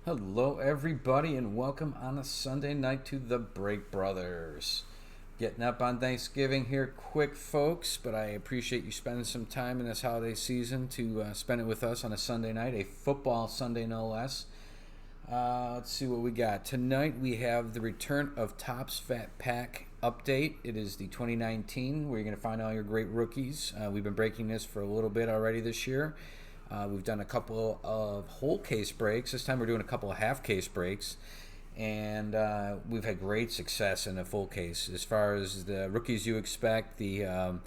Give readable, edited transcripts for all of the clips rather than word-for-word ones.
Hello, everybody, and welcome on a Sunday night to the Break Brothers. Getting up on Thanksgiving here, quick, folks, but I appreciate you spending some time in this holiday season to spend it with us on a Sunday night, a football Sunday no less. Let's see what we got. Tonight we have the return of Topps Fat Pack update. It is the 2019 where you're going to find all your great rookies. We've been breaking this for a little bit already this year. We've done a couple of whole case breaks. This time we're doing a couple of half case breaks. And we've had great success in the full case. As far as the rookies you expect, the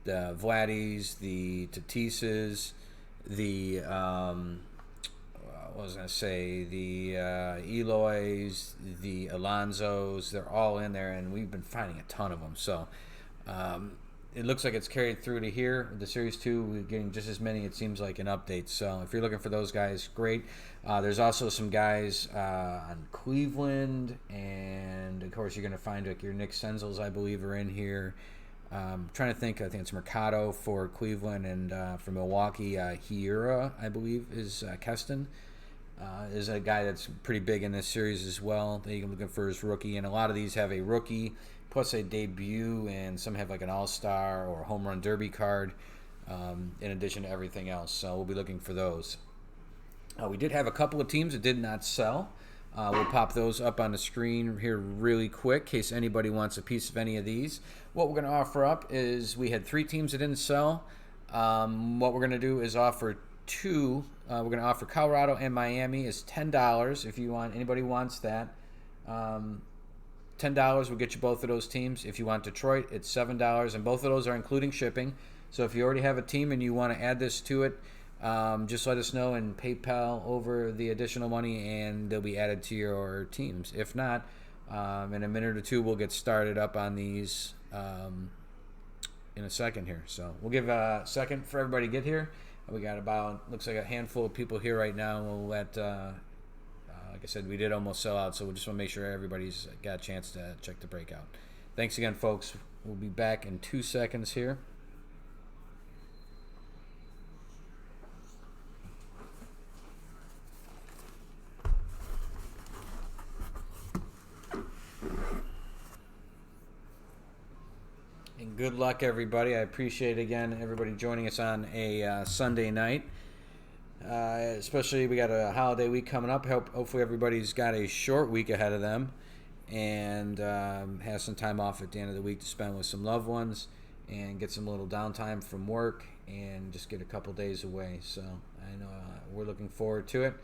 Vladdies, the Tatises, the what was I going to say, the Eloys, the Alonzos, they're all in there, and we've been finding a ton of them. So it looks like it's carried through to here. The Series 2, we're getting just as many, it seems like, in updates. So if you're looking for those guys, great. There's also some guys on Cleveland, and, of course, you're going to find like your Nick Senzels, I believe, are in here. Trying to think, I think it's Mercado for Cleveland, and for Milwaukee, Hiura, I believe, is Keston. Is a guy that's pretty big in this series as well that you're looking for his rookie, and a lot of these have a rookie plus a debut, and some have like an all-star or a home run derby card, in addition to everything else. So we'll be looking for those. We did have a couple of teams that did not sell. We'll pop those up on the screen here really quick in case anybody wants a piece of any of these. What we're going to offer up is we had 3 teams that didn't sell. What we're going to do is offer 2. We're going to offer Colorado and Miami is $10 if you want. Anybody wants that. $10 will get you both of those teams. If you want Detroit, it's $7, and both of those are including shipping. So if you already have a team and you want to add this to it, just let us know and PayPal over the additional money, and they'll be added to your teams. If not, in a minute or two, we'll get started up on these in a second here. So we'll give a second for everybody to get here. We got about, looks like a handful of people here right now. We'll let, like I said, we did almost sell out, so we just want to make sure everybody's got a chance to check the breakout. Thanks again, folks. We'll be back in 2 seconds here. And good luck, everybody. I appreciate, again, everybody joining us on a Sunday night. Especially we got a holiday week coming up. Hopefully everybody's got a short week ahead of them and has some time off at the end of the week to spend with some loved ones and get some little downtime from work and just get a couple days away. So I know we're looking forward to it.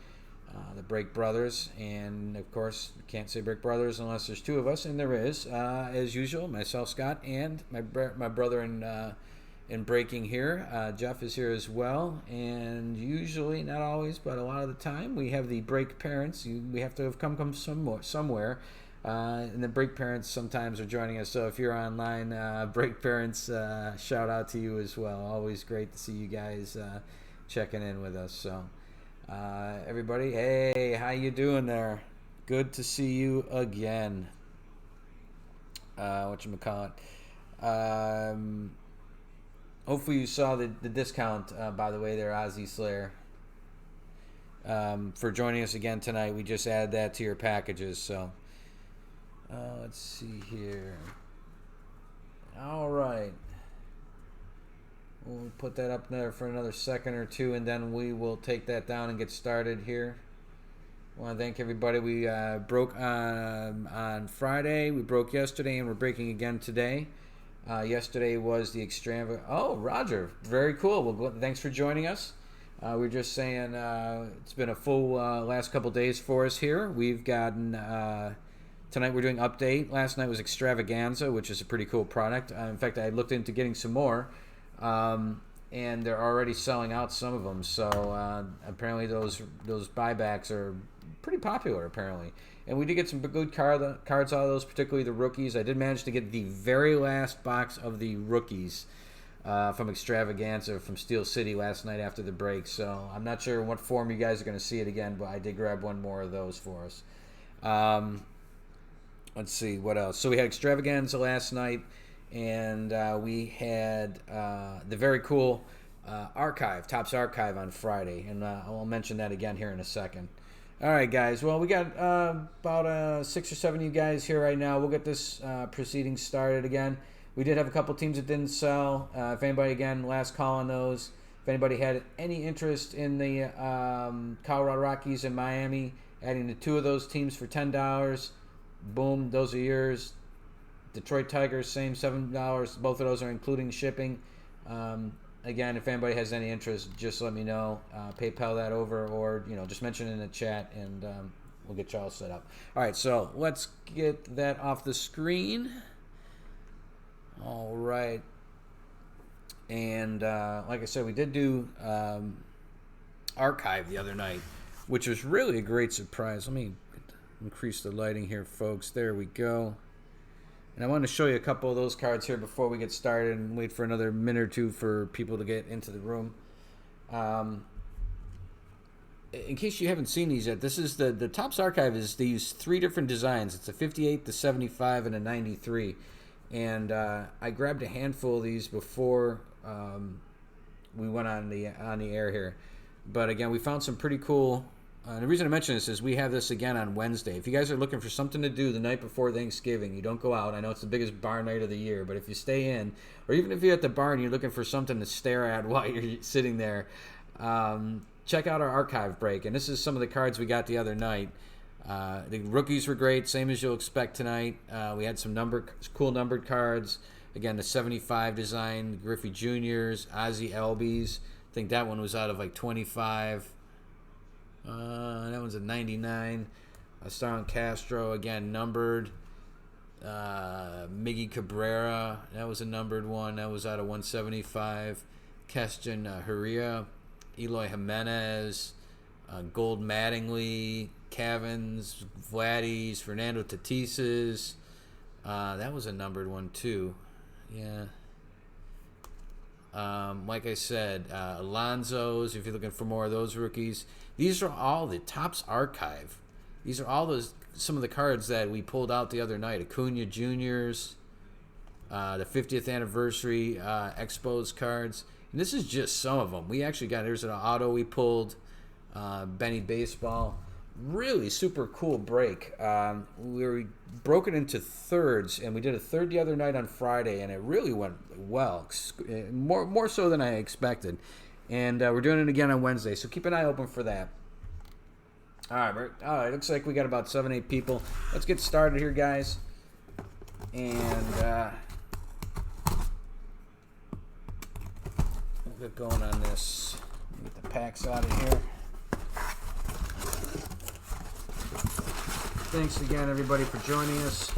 The Break Brothers, and of course can't say Break Brothers unless there's 2 of us, and there is, as usual, myself, Scott, and my brother in breaking here. Jeff is here as well, and usually, not always, but a lot of the time, we have the Break Parents. We have to have come somewhere, and the Break Parents sometimes are joining us. So if you're online, Break Parents, shout out to you as well. Always great to see you guys checking in with us. So everybody, hey, how you doing there? Good to see you again. Whatchamacallit? Hopefully you saw the discount, by the way, there, Ozzy Slayer. For joining us again tonight. We just added that to your packages. So let's see here. All right. We'll put that up there for another second or two, and then we will take that down and get started here. I want to thank everybody. We broke on Friday. We broke yesterday, and we're breaking again today. Yesterday was the extravagant. Oh, Roger. Very cool. Well, thanks for joining us. We were just saying it's been a full last couple days for us here. We've gotten... tonight we're doing update. Last night was extravaganza, which is a pretty cool product. In fact, I looked into getting some more. And they're already selling out some of them. So apparently those buybacks are pretty popular, apparently. And we did get some good cards out of those, particularly the rookies. I did manage to get the very last box of the rookies from Extravaganza from Steel City last night after the break. So I'm not sure in what form you guys are going to see it again, but I did grab one more of those for us. Let's see, what else? So we had Extravaganza last night. And we had the very cool Topps Archive on Friday, and I'll mention that again here in a second. All right, guys. Well, we got about 6 or 7 of you guys here right now. We'll get this proceeding started again. We did have a couple teams that didn't sell. If anybody, again, last call on those. If anybody had any interest in the Colorado Rockies and Miami, adding the 2 of those teams for $10, boom, those are yours. Detroit Tigers, same $7. Both of those are including shipping. Again, if anybody has any interest, just let me know. PayPal that over, or just mention it in the chat, and we'll get y'all set up. All right, so let's get that off the screen. All right, and like I said, we did do archive the other night, which was really a great surprise. Let me increase the lighting here, folks. There we go. And I want to show you a couple of those cards here before we get started and wait for another minute or two for people to get into the room. In case you haven't seen these yet, this is the Topps Archive is these 3 different designs. It's a 58, the 75, and a 93. And I grabbed a handful of these before we went on the air here. But again, we found some pretty cool. The reason I mention this is we have this again on Wednesday. If you guys are looking for something to do the night before Thanksgiving, you don't go out. I know it's the biggest bar night of the year, but if you stay in, or even if you're at the bar and you're looking for something to stare at while you're sitting there, check out our archive break. And this is some of the cards we got the other night. The rookies were great, same as you'll expect tonight. We had some cool numbered cards. Again, the 75 design, Griffey Juniors, Ozzie Albies. I think that one was out of like 25. That one's a 99. Starlin Castro, again, numbered. Miggy Cabrera, that was a numbered one. That was out of 175. Keston Herrera, Eloy Jimenez, Gold Mattingly, Cavins, Vladdy's, Fernando Tatis's. That was a numbered one, too. Yeah. Like I said, Alonso's, if you're looking for more of those rookies. These are all the Topps Archive. These are all some of the cards that we pulled out the other night. Acuna Juniors, the 50th anniversary Expos cards. And this is just some of them. We actually got, here's an auto we pulled, Benny Baseball. Really super cool break. We broke it into thirds, and we did a third the other night on Friday, and it really went well, more so than I expected. And we're doing it again on Wednesday, so keep an eye open for that. All right, looks like we got about 7-8 people. Let's get started here, guys. And we'll get going on this. Get the packs out of here. Thanks again, everybody, for joining us.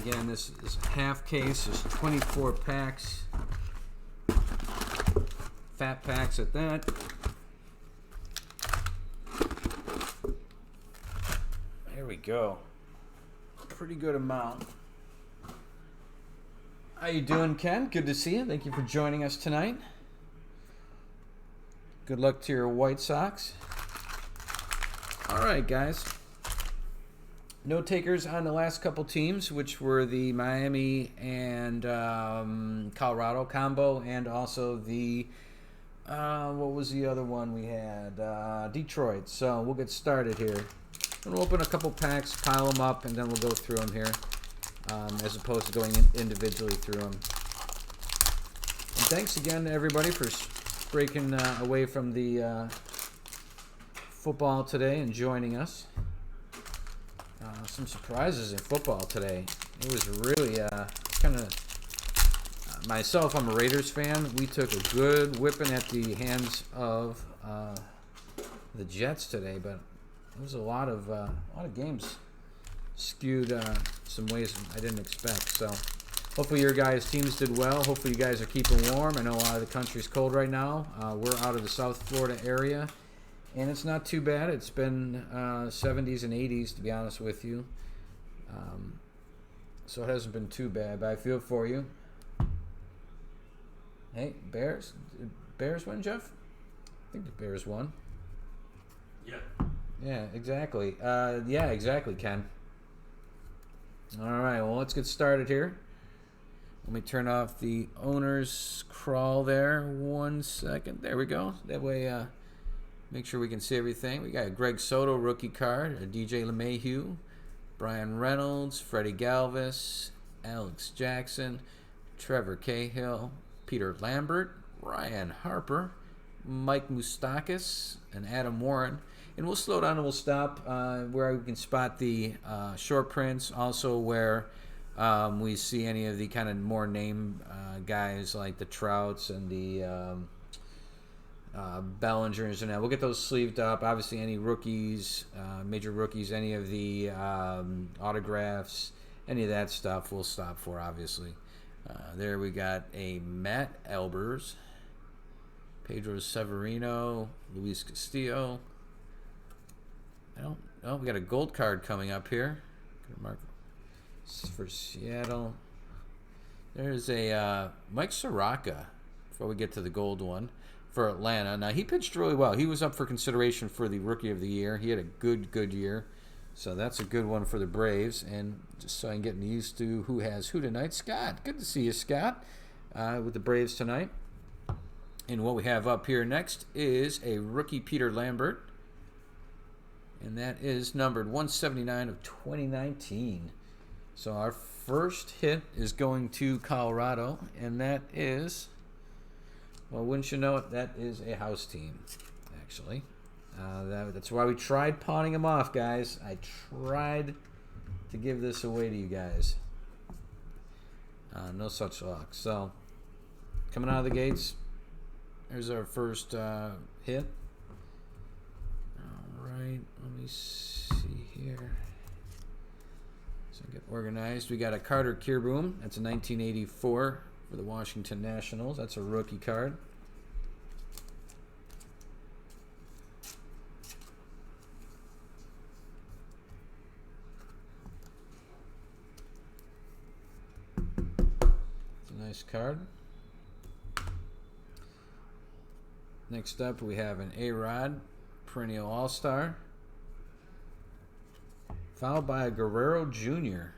Again, this is half case. There's 24 packs. Fat packs at that. There we go. Pretty good amount. How you doing, Ken? Good to see you. Thank you for joining us tonight. Good luck to your White Sox. All right, guys. No takers on the last couple teams, which were the Miami and Colorado combo, and also the, what was the other one we had? Detroit. So we'll get started here. We'll open a couple packs, pile them up, and then we'll go through them here, as opposed to going individually through them. And thanks again to everybody for breaking away from the football today and joining us. Some surprises in football today. It was really kind of myself. I'm a Raiders fan. We took a good whipping at the hands of the Jets today, but it was a lot of games skewed some ways I didn't expect. So hopefully your guys' teams did well. Hopefully you guys are keeping warm. I know a lot of the country's cold right now. We're out of the South Florida area, and it's not too bad. It's been 70s and 80s, to be honest with you. So it hasn't been too bad, but I feel for you. Hey, Bears? Did Bears win, Jeff? I think the Bears won. Yeah. Yeah, exactly. Exactly, Ken. All right, well, let's get started here. Let me turn off the owner's crawl there 1 second. There we go. That way, make sure we can see everything. We got a Greg Soto rookie card, a DJ LeMahieu, Brian Reynolds, Freddie Galvis, Alex Jackson, Trevor Cahill, Peter Lambert, Ryan Harper, Mike Moustakas, and Adam Warren. And we'll slow down and we'll stop where we can spot the short prints, also where we see any of the kind of more name guys like the Trouts and the Bellingers and that. We'll get those sleeved up. Obviously, any rookies, major rookies, any of the autographs, any of that stuff we'll stop for, obviously. There we got a Matt Albers, Pedro Severino, Luis Castillo. We got a gold card coming up here. Mark for Seattle. There's a Mike Soraka before we get to the gold one for Atlanta. Now, he pitched really well. He was up for consideration for the Rookie of the Year. He had a good year. So that's a good one for the Braves. And just so I'm getting used to who has who tonight. Scott, good to see you, Scott, with the Braves tonight. And what we have up here next is a rookie Peter Lambert. And that is numbered 179 of 2019. So our first hit is going to Colorado, and that is, well, wouldn't you know it, that is a house team, actually. That's why we tried pawning them off, guys. I tried to give this away to you guys. No such luck. So, coming out of the gates, there's our first hit. All right, let me see here. So get organized. We got a Carter Kierboom. That's a 1984 for the Washington Nationals. That's a rookie card. It's a nice card. Next up, we have an A-Rod, perennial All-Star, followed by a Guerrero Jr.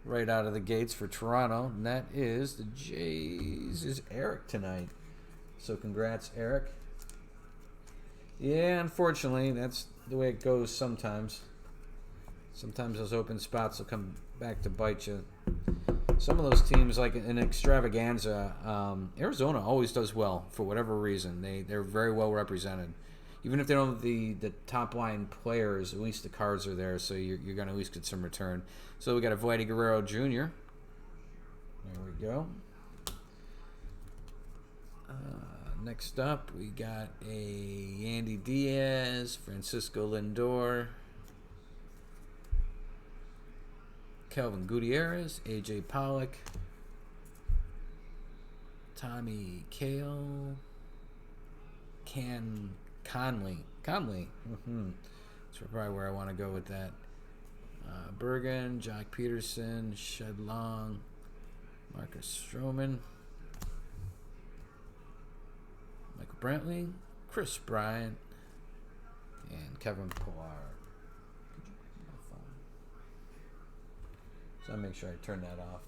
right out of the gates for Toronto, and that is the Jays. Is Eric tonight. So congrats, Eric. Yeah, unfortunately, that's the way it goes sometimes. Sometimes those open spots will come back to bite you. Some of those teams, like in Extravaganza, Arizona always does well for whatever reason. They're very well represented. Even if they don't have the top line players, at least the cards are there, so you're going to at least get some return. So we got a Vladdy Guerrero Jr. There we go. Next up, we got a Yandy Diaz, Francisco Lindor, Kelvin Gutierrez, AJ Pollock, Tommy Cale, Conley. That's probably where I want to go with that. Bergen, Jock Peterson, Shed Long, Marcus Stroman, Michael Brantley, Chris Bryant, and Kevin Pillar. So I'll make sure I turn that off.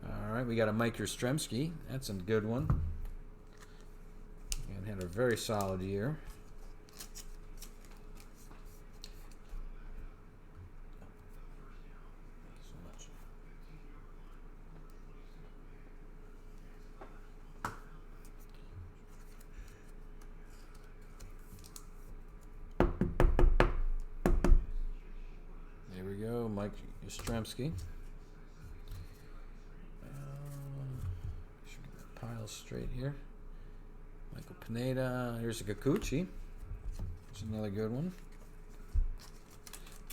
All right, we got a Mike Yastrzemski. That's a good one. And had a very solid year. There we go, Mike Yastrzemski. Should get the pile straight here. Michael Pineda. Here's a Kikuchi. There's another good one.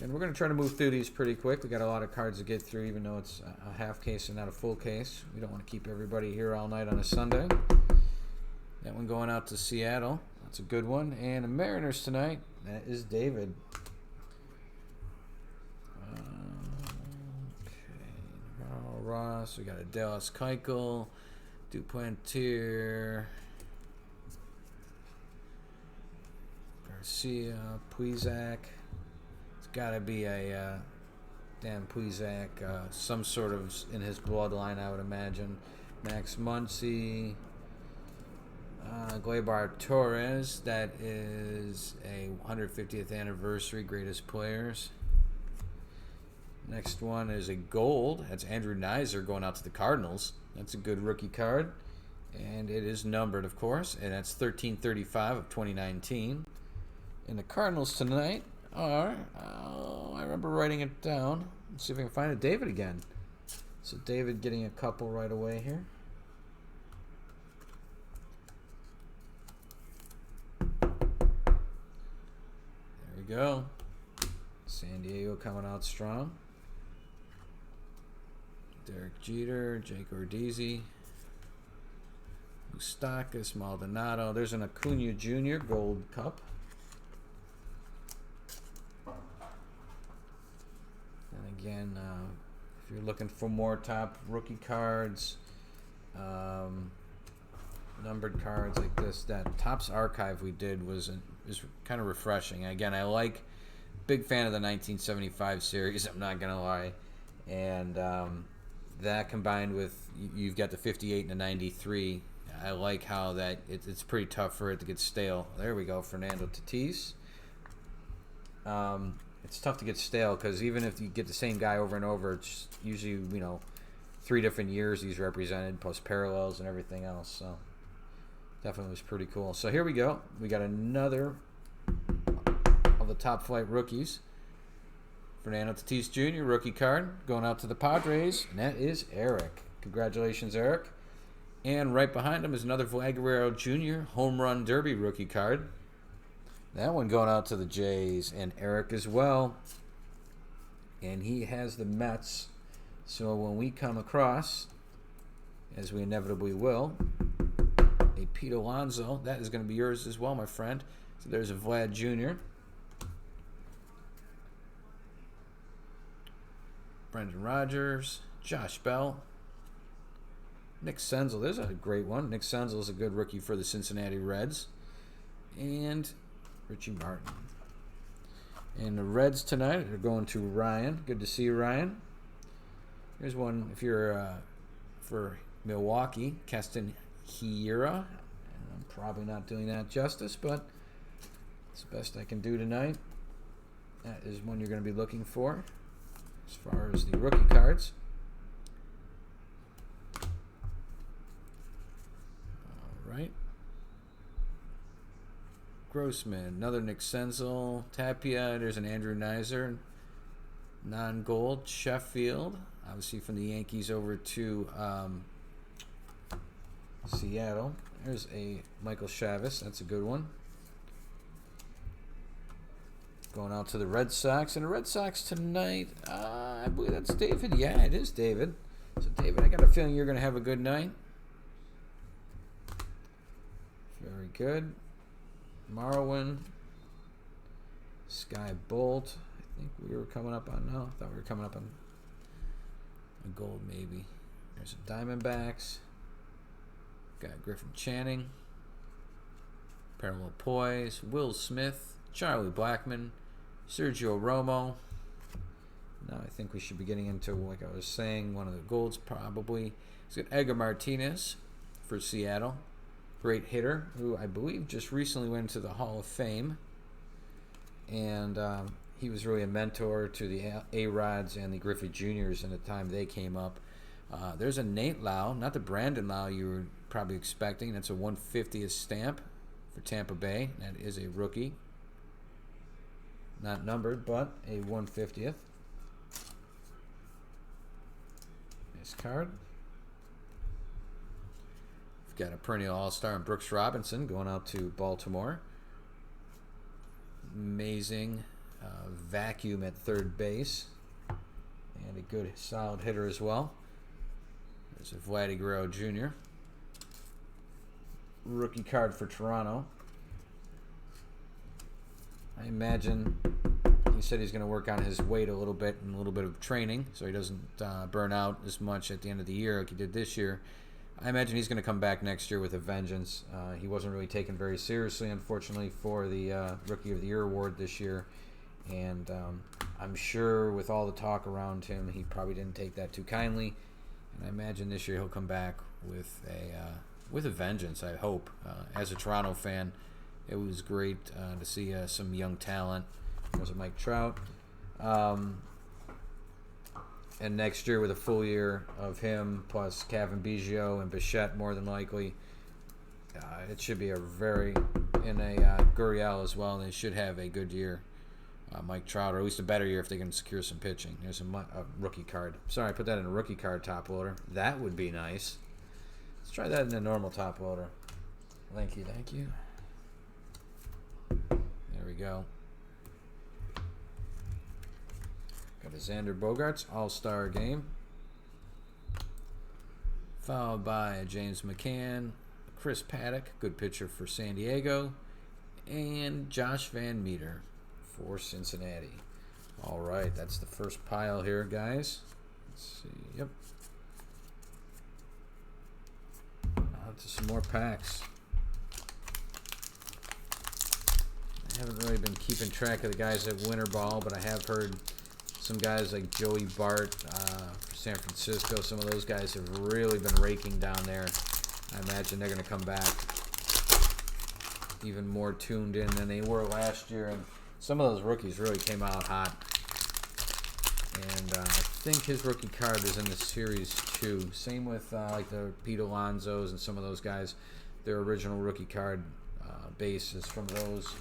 And we're going to try to move through these pretty quick. We got a lot of cards to get through, even though it's a half case and not a full case. We don't want to keep everybody here all night on a Sunday. That one going out to Seattle. That's a good one. And the Mariners tonight. That is David. Okay. Ross. We got a Dallas Keuchel. Duplantier. Garcia, Puisac. It's got to be a Dan Puisak, some sort of in his bloodline, I would imagine. Max Muncy, Gleyber Torres, that is a 150th anniversary greatest players. Next one is a gold. That's Andrew Knizer going out to the Cardinals. That's a good rookie card. And it is numbered, of course. And that's 1335 of 2019. And the Cardinals tonight are, I remember writing it down. Let's see if I can find it. David again. So David getting a couple right away here. There we go. San Diego coming out strong. Derek Jeter, Jake Odorizzi, Moustakas, Maldonado. There's an Acuna Jr. Gold Cup. And again, if you're looking for more top rookie cards, numbered cards like this, that Topps Archive we did is kind of refreshing. Again, I like, big fan of the 1975 series, I'm not going to lie. And that combined with, you've got the 58 and the 93, I like how that it's pretty tough for it to get stale. There we go, Fernando Tatis. It's tough to get stale because even if you get the same guy over and over, it's usually, 3 different years he's represented, plus parallels and everything else. So definitely was pretty cool. So here we go. We got another of the top flight rookies. Fernando Tatis Jr. rookie card going out to the Padres, and that is Eric. Congratulations, Eric. And right behind him is another Vlad Guerrero Jr. Home Run Derby rookie card. That one going out to the Jays and Eric as well. And he has the Mets. So when we come across, as we inevitably will, a Pete Alonso, that is going to be yours as well, my friend. So there's a Vlad Jr. Brendan Rodgers, Josh Bell, Nick Senzel. There's a great one. Nick Senzel is a good rookie for the Cincinnati Reds. And Richie Martin. And the Reds tonight are going to Ryan. Good to see you, Ryan. Here's one if you're for Milwaukee, Keston Hiura. I'm probably not doing that justice, but it's the best I can do tonight. That is one you're going to be looking for as far as the rookie cards. All right. Grossman, another Nick Senzel, Tapia. There's an Andrew Knizer, non-gold. Sheffield, obviously from the Yankees over to Seattle. There's a Michael Chavis. That's a good one. Going out to the Red Sox. And the Red Sox tonight, I believe that's David. Yeah, it is David. So, David, I got a feeling you're going to have a good night. Very good. Marwin. Sky Bolt. I think we were coming up on, no, I thought we were coming up on a gold maybe. There's some Diamondbacks. Got Griffin Channing. Parallel Poise. Will Smith. Charlie Blackmon. Sergio Romo. Now I think we should be getting into, like I was saying, one of the golds probably. He's got Edgar Martinez for Seattle. Great hitter, who I believe just recently went into the Hall of Fame. And he was really a mentor to the A-Rods and the Griffey Juniors in the time they came up. There's a Nate Lau, not the Brandon Lau you were probably expecting. That's a 150th stamp for Tampa Bay. That is a rookie. Not numbered, but a 150th. Nice card. We've got a perennial all-star in Brooks Robinson going out to Baltimore. Amazing vacuum at third base. And a good, solid hitter as well. There's a Vlad Guerrero Jr. Rookie card for Toronto. I imagine he said he's going to work on his weight a little bit and a little bit of training so he doesn't burn out as much at the end of the year like he did this year. I imagine he's going to come back next year with a vengeance. He wasn't really taken very seriously, unfortunately, for the Rookie of the Year award this year. And I'm sure with all the talk around him, he probably didn't take that too kindly. And I imagine this year he'll come back with a vengeance, I hope. As a Toronto fan, it was great to see some young talent. Was it Mike Trout? And next year with a full year of him plus Kevin Biggio and Bichette more than likely, it should be a very in a Gurriel as well. And they should have a good year, Mike Trout, or at least a better year if they can secure some pitching. There's a rookie card. Sorry, I put that in a rookie card top loader. That would be nice. Let's try that in a normal top loader. Thank you. There we go. Got a Xander Bogaerts All-Star game. Followed by a James McCann, Chris Paddock, good pitcher for San Diego, and Josh Van Meter for Cincinnati. All right, that's the first pile here, guys. Let's see. Yep. On to some more packs. I haven't really been keeping track of the guys at Winter Ball, but I have heard some guys like Joey Bart for San Francisco. Some of those guys have really been raking down there. I imagine they're going to come back even more tuned in than they were last year. And some of those rookies really came out hot. And I think his rookie card is in the series too. Same with like the Pete Alonso's and some of those guys. Their original rookie card base is from those.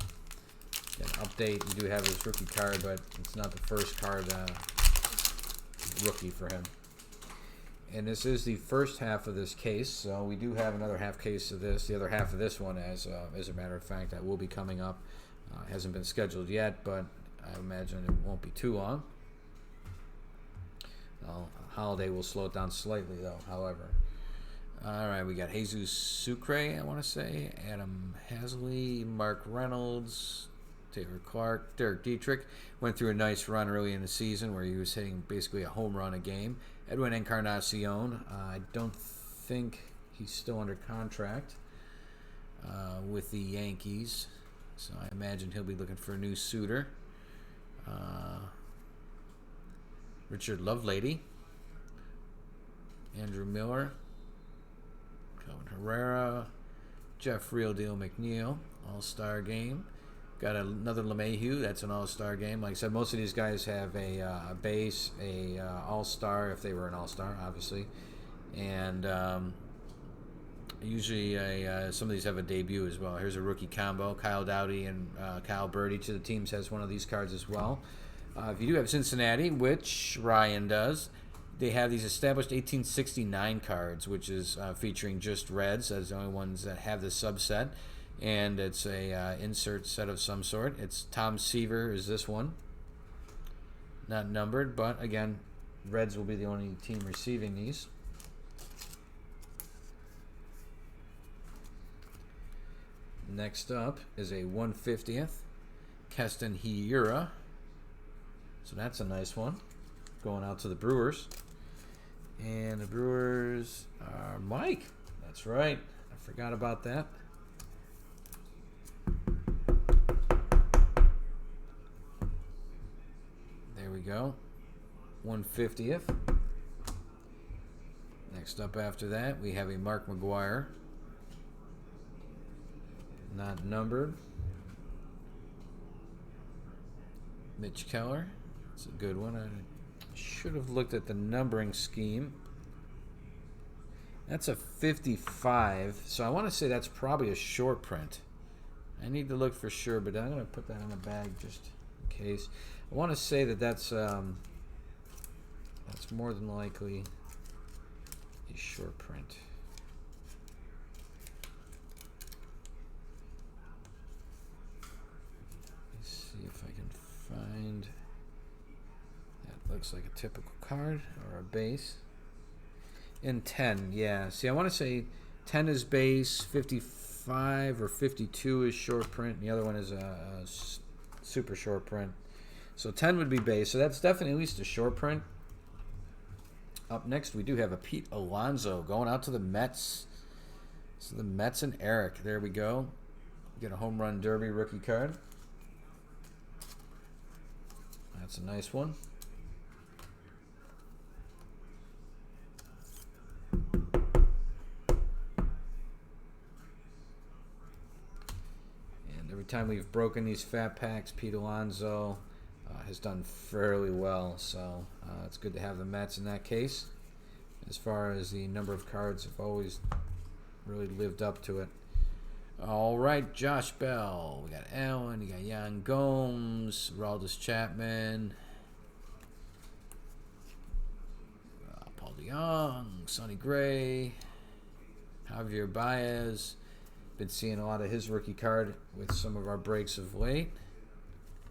An update, you do have his rookie card, but it's not the first card rookie for him. And this is the first half of this case, so we do have another half case of this. The other half of this one, as a matter of fact, that will be coming up. Hasn't been scheduled yet, but I imagine it won't be too long. Holiday will slow it down slightly, though, however. All right, we got Jesus Sucre, I want to say, Adam Hasley, Mark Reynolds, Taylor Clark, Derek Dietrich. Went through a nice run early in the season where he was hitting basically a home run a game. Edwin Encarnacion, I don't think he's still under contract with the Yankees, so I imagine he'll be looking for a new suitor. Richard Lovelady, Andrew Miller, Calvin Herrera, Jeff Real Deal McNeil, All-Star game. Got another LeMahieu. That's an all-star game. Like I said, most of these guys have a base, a all-star, if they were an all-star, obviously. And usually some of these have a debut as well. Here's a rookie combo. Kyle Dowdy and Kyle Bird. Each of the teams has one of these cards as well. If you do have Cincinnati, which Ryan does, they have these established 1869 cards, which is featuring just Reds. That's the only ones that have this subset. And it's a insert set of some sort. It's Tom Seaver is this one. Not numbered, but again, Reds will be the only team receiving these. Next up is a 150th Keston Hiura. So that's a nice one. Going out to the Brewers. And the Brewers are Mike. That's right. I forgot about that. There we go. 150th. Next up after that, we have a Mark McGuire. Not numbered. Mitch Keller. It's a good one. I should have looked at the numbering scheme. That's a 55. So I want to say that's probably a short print. I need to look for sure, but I'm going to put that in the bag just in case. I want to say that that's more than likely a short print. Let's see if I can find. That looks like a typical card or a base. In 10, yeah. See, I want to say 10 is base, 55 or 52 is short print, and the other one is a super short print. So 10 would be base, so that's definitely at least a short print. Up next, we do have a Pete Alonso going out to the Mets. So the Mets and Eric. There we go. Get a home run derby rookie card. That's a nice one. And every time we've broken these fat packs, Pete Alonso has done fairly well. So it's good to have the Mets in that case. As far as the number of cards, have always really lived up to it. All right, Josh Bell. We got Allen. You got Yan Gomes, Raldis Chapman, Paul DeYoung, Sonny Gray, Javier Baez. Been seeing a lot of his rookie card with some of our breaks of late.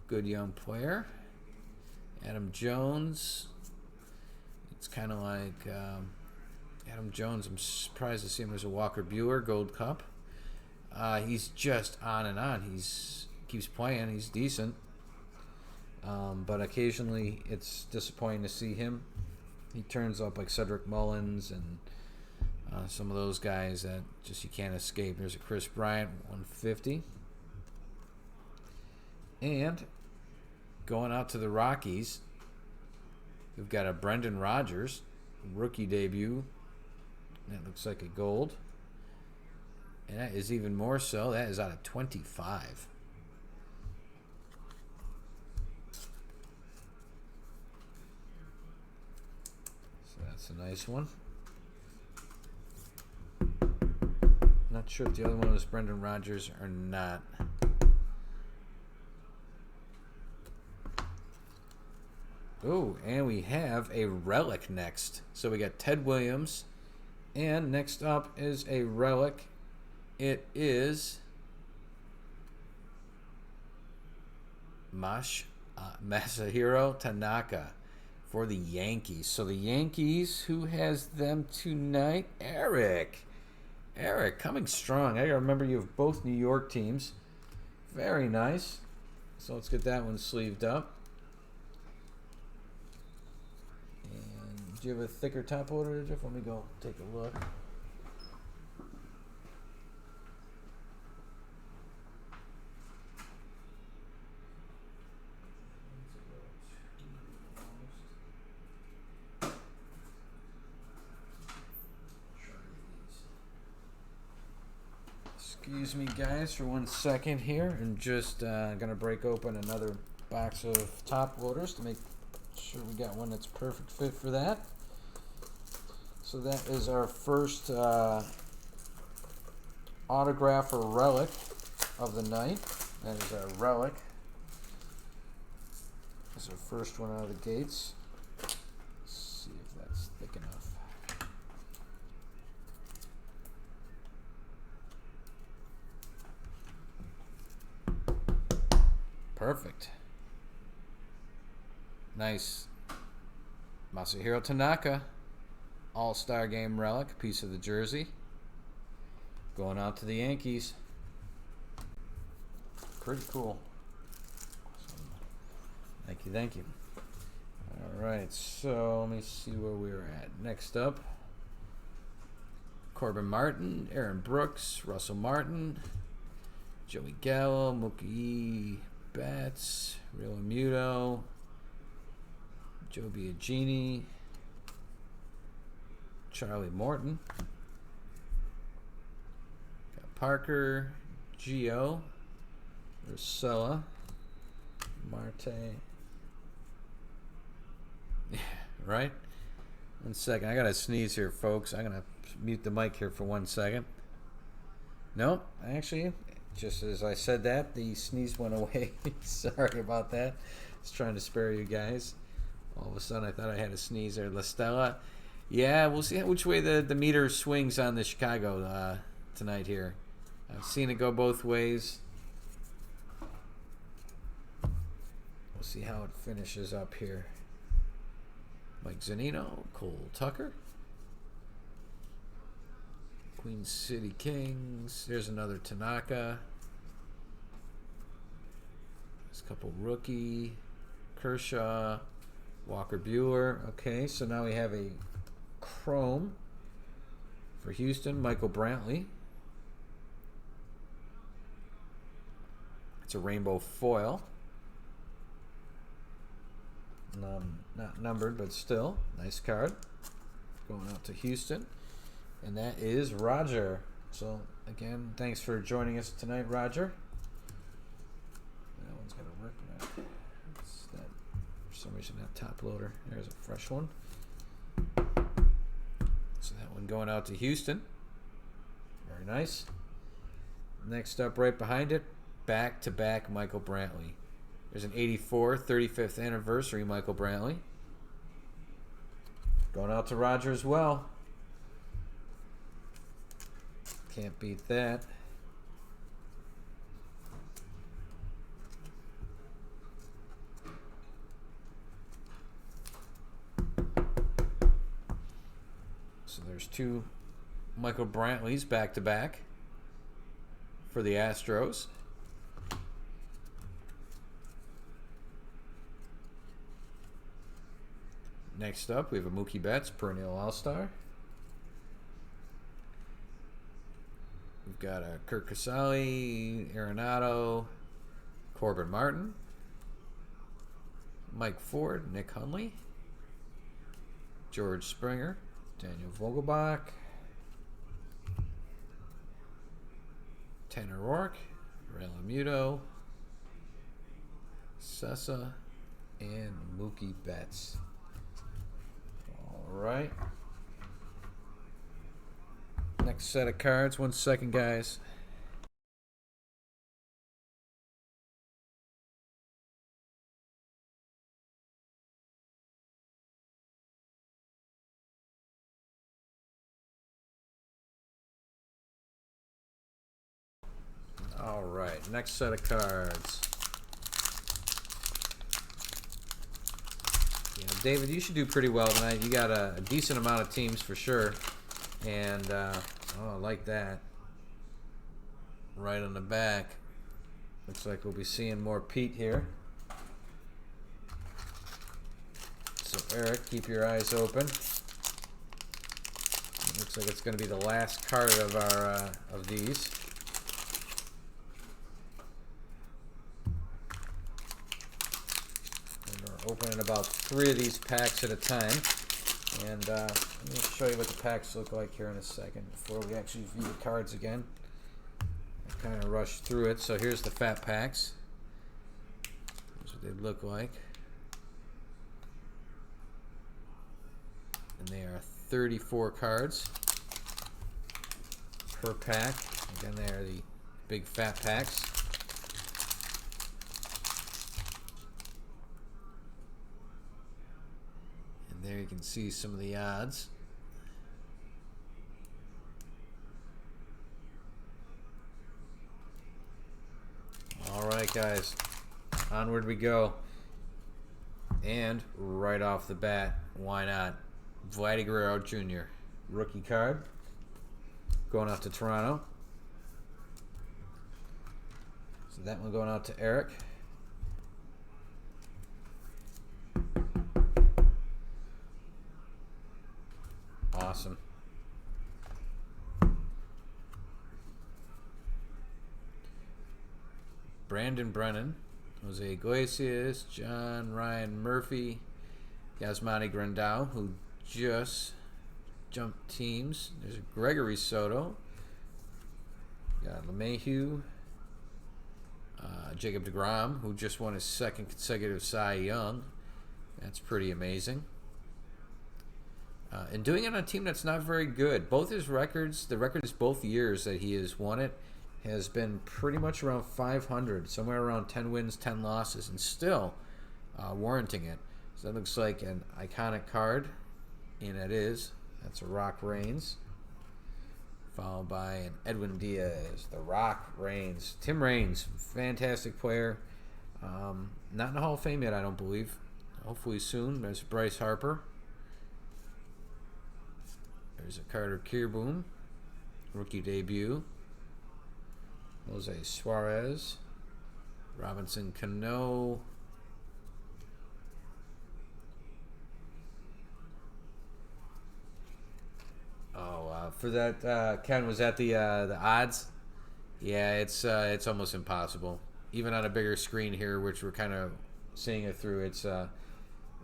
Good young player. Adam Jones. It's kind of like Adam Jones. I'm surprised to see him as a Walker Buehler Gold Cup. He's just on and on. He's keeps playing. He's decent. But occasionally it's disappointing to see him. He turns up like Cedric Mullins and some of those guys that just you can't escape. There's a Chris Bryant, 150. And going out to the Rockies, we've got a Brendan Rodgers, rookie debut. That looks like a gold. And that is even more so. That is out of 25. So that's a nice one. Not sure if the other one was Brendan Rodgers or not. Oh, and we have a relic next. So we got Ted Williams. And next up is a relic. It is Masahiro Tanaka for the Yankees. So the Yankees, who has them tonight? Eric. Eric, coming strong. I remember you have both New York teams. Very nice. So let's get that one sleeved up. And do you have a thicker top loader, Jeff? Let me go take a look. Excuse me, guys, for 1 second here. I'm just going to break open another box of top loaders to make sure we got one that's perfect fit for that. So that is our first autograph or relic of the night. That is our relic. That's our first one out of the gates. Let's see if that's thick enough. Perfect. Nice. Masahiro Tanaka, All-Star Game relic, piece of the jersey. Going out to the Yankees. Pretty cool. Awesome. Thank you, thank you. All right, so let me see where we're at. Next up, Corbin Martin, Aaron Brooks, Russell Martin, Joey Gallo, Mookie Betts, Real Muto, Joe Biagini, Charlie Morton, got Parker, Gio, Urshela, Marte. Yeah, right? 1 second. I got to sneeze here, folks. I'm going to mute the mic here for 1 second. Nope, actually, just as I said that, the sneeze went away. Sorry about that. I was trying to spare you guys. All of a sudden, I thought I had a sneeze there. La Stella. Yeah, we'll see which way the meter swings on the Chicago tonight here. I've seen it go both ways. We'll see how it finishes up here. Mike Zunino, Cole Tucker. Queen City Kings. There's another Tanaka. There's a couple rookie. Kershaw. Walker Buehler. Okay, so now we have a chrome for Houston. Michael Brantley. It's a rainbow foil. not numbered, but still nice card. Going out to Houston, and that is Roger. So again, thanks for joining us tonight, Roger. That one's gonna work. It's that for some reason that top loader. There's a fresh one. So that one going out to Houston. Very nice. Next up, right behind it, back-to-back Michael Brantley. There's an 84 35th anniversary Michael Brantley. Going out to Roger as well. Can't beat that. So there's two Michael Brantleys back-to-back for the Astros. Next up, we have a Mookie Betts, perennial All-Star. We've got a Kurt Casale, Arenado, Corbin Martin, Mike Ford, Nick Hundley, George Springer, Daniel Vogelbach, Tanner Rourke, Ray Lamuto, Sessa, and Mookie Betts. All right. Next set of cards. 1 second, guys. All right. Next set of cards. Yeah, David, you should do pretty well tonight. You got a decent amount of teams for sure. And, oh, I like that. Right on the back. Looks like we'll be seeing more Pete here. So, Eric, keep your eyes open. It looks like it's going to be the last card of our of these. And we're opening about 3 of these packs at a time. And let me show you what the packs look like here in a second before we actually view the cards again. I kind of rushed through it. So here's the fat packs. Here's what they look like. And they are 34 cards per pack. Again, they are the big fat packs. There you can see some of the odds. All right, guys. Onward we go. And right off the bat, why not? Vladdy Guerrero Jr. Rookie card. Going out to Toronto. So that one going out to Eric. Awesome. Brandon Brennan, Jose Iglesias, John Ryan Murphy, Yasmani Grandal, who just jumped teams. There's Gregory Soto. Got LeMahieu. Jacob deGrom, who just won his 2nd consecutive Cy Young. That's pretty amazing. And doing it on a team that's not very good. Both his records, the records both years that he has won it, has been pretty much around 500, somewhere around 10 wins, 10 losses, and still warranting it. So that looks like an iconic card, and it is. That's a Rock Reigns, followed by an Edwin Diaz. The Rock Reigns. Tim Raines, fantastic player. Not in the Hall of Fame yet, I don't believe. Hopefully soon. There's Bryce Harper. There's a Carter Kierboom, rookie debut. Jose Suarez, Robinson Cano. Oh, for that, Ken, was that the odds? Yeah, it's almost impossible. Even on a bigger screen here, which we're kind of seeing it through, it's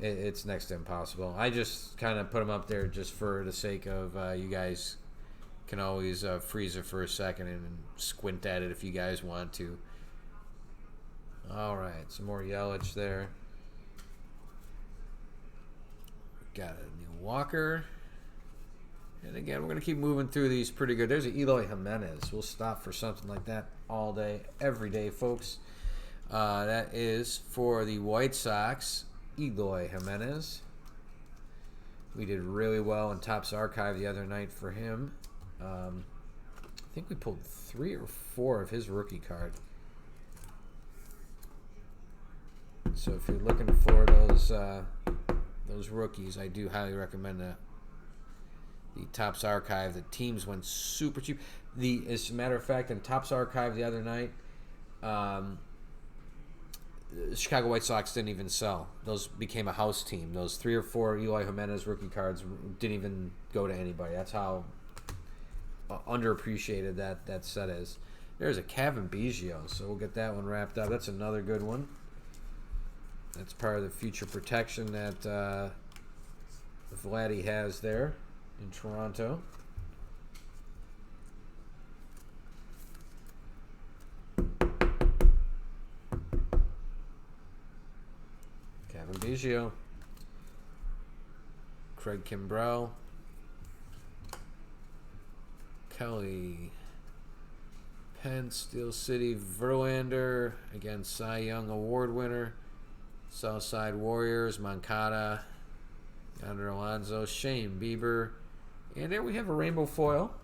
It's next to impossible. I just kind of put them up there just for the sake of you guys can always freeze it for a second and squint at it if you guys want to. All right, some more Yelich there. Got a Neil Walker. And again, we're going to keep moving through these pretty good. There's an Eloy Jimenez. We'll stop for something like that all day, every day, folks. That is for the White Sox, Eloy Jimenez. We did really well in Topps Archive the other night for him. I think we pulled 3 or 4 of his rookie card. So if you're looking for those rookies, I do highly recommend the Topps Archive. The teams went super cheap. As a matter of fact, in Topps Archive the other night, the Chicago White Sox didn't even sell. Those became a house team. Those 3 or 4 Eloy Jimenez rookie cards didn't even go to anybody. That's how underappreciated that set is. There's a Kevin Biggio, so we'll get that one wrapped up. That's another good one. That's part of the future protection that Vladdy has there in Toronto. Kevin Biggio. Craig Kimbrell. Kelly. Penn, Steel City, Verlander. Again, Cy Young Award winner. Southside Warriors, Moncada, Yonder Alonso, Shane Bieber. And there we have a rainbow foil.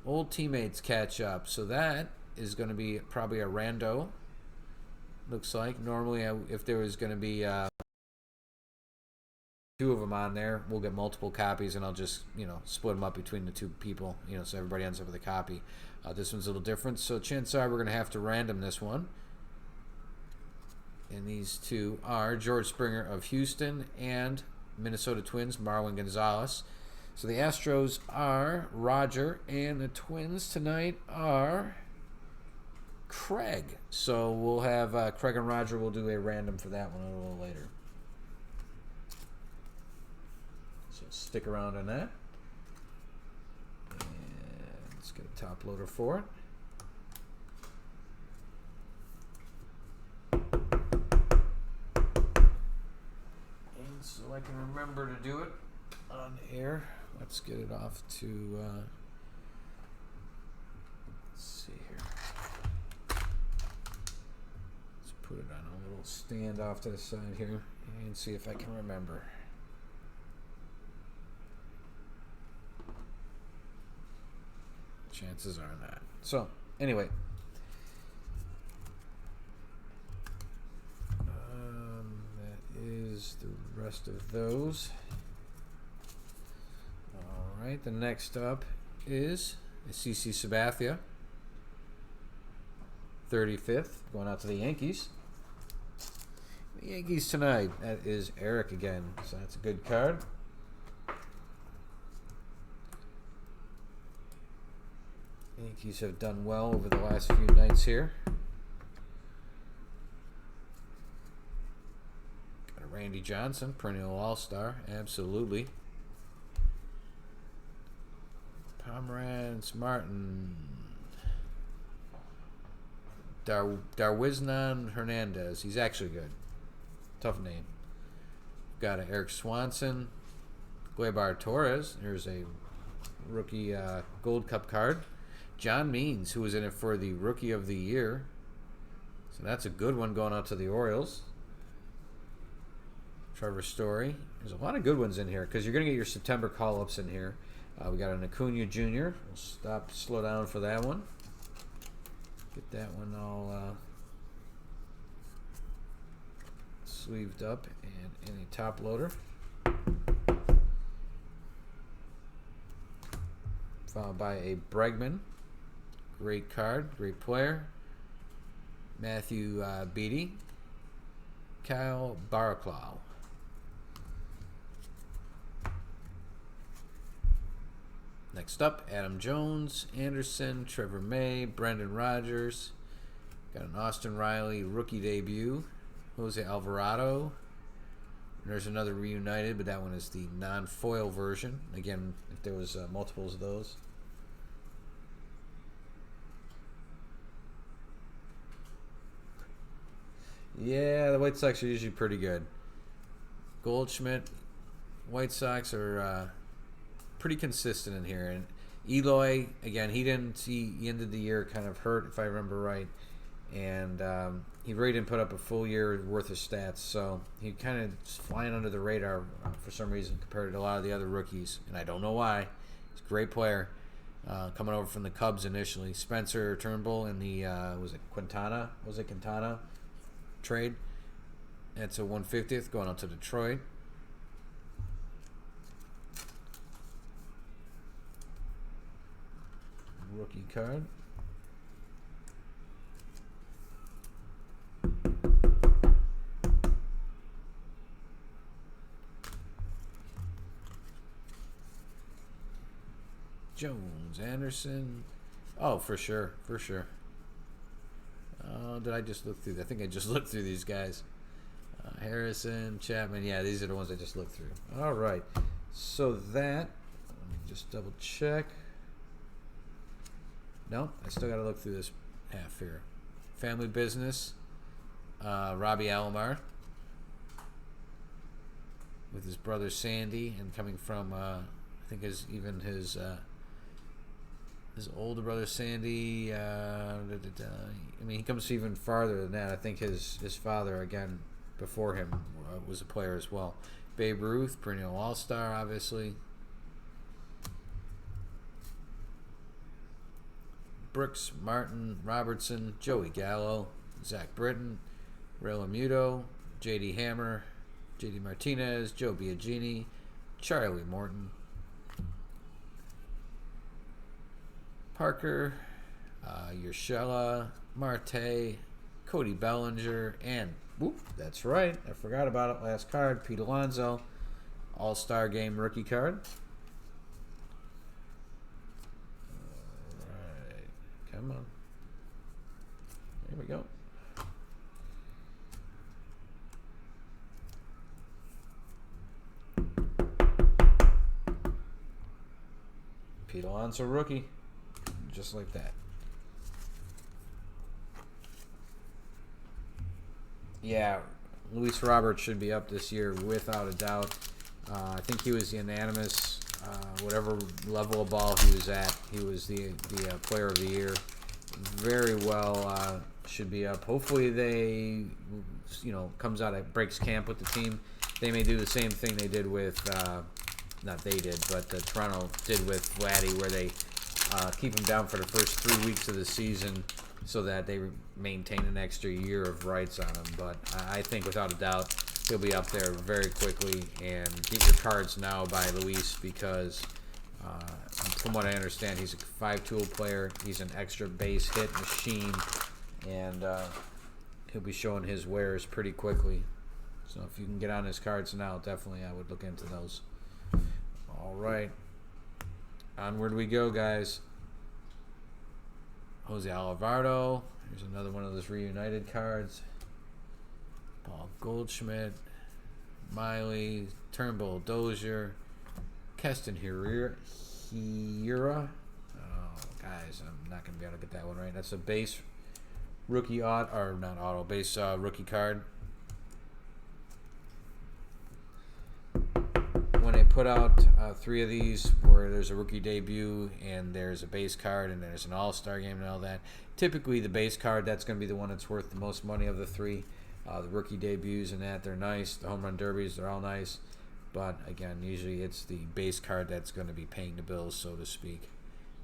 Old teammates catch up. So that is going to be probably a rando. Looks like. Normally, if there was going to be 2 of them on there, we'll get multiple copies, and I'll just, split them up between the 2 people, so everybody ends up with a copy. This one's a little different. So chances are we're going to have to random this one. And these 2 are George Springer of Houston and Minnesota Twins, Marwin Gonzalez. So the Astros are Roger, and the Twins tonight are Craig. So we'll have Craig and Roger. We'll do a random for that one a little later. So stick around on that. And let's get a top loader for it. So I can remember to do it on air. Let's get it off to, let's see here. Let's put it on a little stand off to the side here and see if I can remember. Chances are not. So, anyway. Is the rest of those. Alright, the next up is CC Sabathia, 35th, going out to the Yankees. The Yankees tonight, that is Eric again, so that's a good card. Yankees have done well over the last few nights here. Randy Johnson, perennial all-star, absolutely. Pomeranz Martin. Darwiznan Hernandez. He's actually good. Tough name. Got Eric Swanson. Gleyber Torres. Here's a rookie Gold Cup card. John Means, who was in it for the Rookie of the Year. So that's a good one going out to the Orioles. Trevor Story. There's a lot of good ones in here because you're going to get your September call-ups in here. We got an Acuna Jr. We'll slow down for that one. Get that one all sleeved up and in a top loader. Followed by a Bregman. Great card, great player. Matthew Beatty. Kyle Barclow. Next up, Adam Jones, Anderson, Trevor May, Brendan Rodgers. Got an Austin Riley rookie debut. Jose Alvarado. There's another reunited, but that one is the non-foil version. Again, if there was multiples of those. Yeah, the White Sox are usually pretty good. Goldschmidt, White Sox are pretty consistent in here. And Eloy, again, he ended the year kind of hurt, if I remember right. And he really didn't put up a full year worth of stats. So he kind of flying under the radar for some reason compared to a lot of the other rookies. And I don't know why. He's a great player. Coming over from the Cubs initially. Spencer Turnbull in the, was it Quintana? Trade. That's a 150th going out to Detroit. Rookie card. Jones, Anderson. Oh, for sure. Did I just look through? I think I just looked through these guys. Harrison, Chapman. Yeah, these are the ones I just looked through. All right. So that, let me just double check. No, I still got to look through this half here. Family Business. Robbie Alomar. With his brother Sandy, and coming from, I think his older brother Sandy. I mean, he comes even farther than that. I think his father, again, before him, was a player as well. Babe Ruth, perennial All-Star, obviously. Brooks, Martin, Robertson, Joey Gallo, Zach Britton, Ray Muto, J.D. Hammer, J.D. Martinez, Joe Biagini, Charlie Morton, Parker, Urshela, Marte, Cody Bellinger, and that's right, I forgot about it. Last card, Pete Alonso, All-Star Game rookie card. All right, come on. There we go. Pete Alonso rookie. Just like that. Yeah, Luis Robert should be up this year without a doubt. I think he was unanimous. Whatever level of ball he was at, he was the player of the year. Very well should be up. Hopefully they, comes out at breaks camp with the team. They may do the same thing they did with, not they did, but Toronto did with Vladdy, where they keep him down for the first 3 weeks of the season so that they maintain an extra year of rights on him. But I think without a doubt he'll be up there very quickly. And get your cards now by Luis, because from what I understand, he's a 5-tool player. He's an extra base hit machine, and he'll be showing his wares pretty quickly. So if you can get on his cards now, definitely I would look into those. All right. Onward we go, guys. Jose Alvarado. Here's another one of those reunited cards. Paul Goldschmidt. Miley. Turnbull. Dozier. Keston Hiura. Oh, guys, I'm not going to be able to get that one right. That's a base rookie base rookie card. When they put out 3 of these, where there's a rookie debut and there's a base card and there's an all-star game and all that, typically the base card, that's going to be the one that's worth the most money of the 3. The rookie debuts and that, they're nice. The home run derbies, they're all nice. But again, usually it's the base card that's going to be paying the bills, so to speak.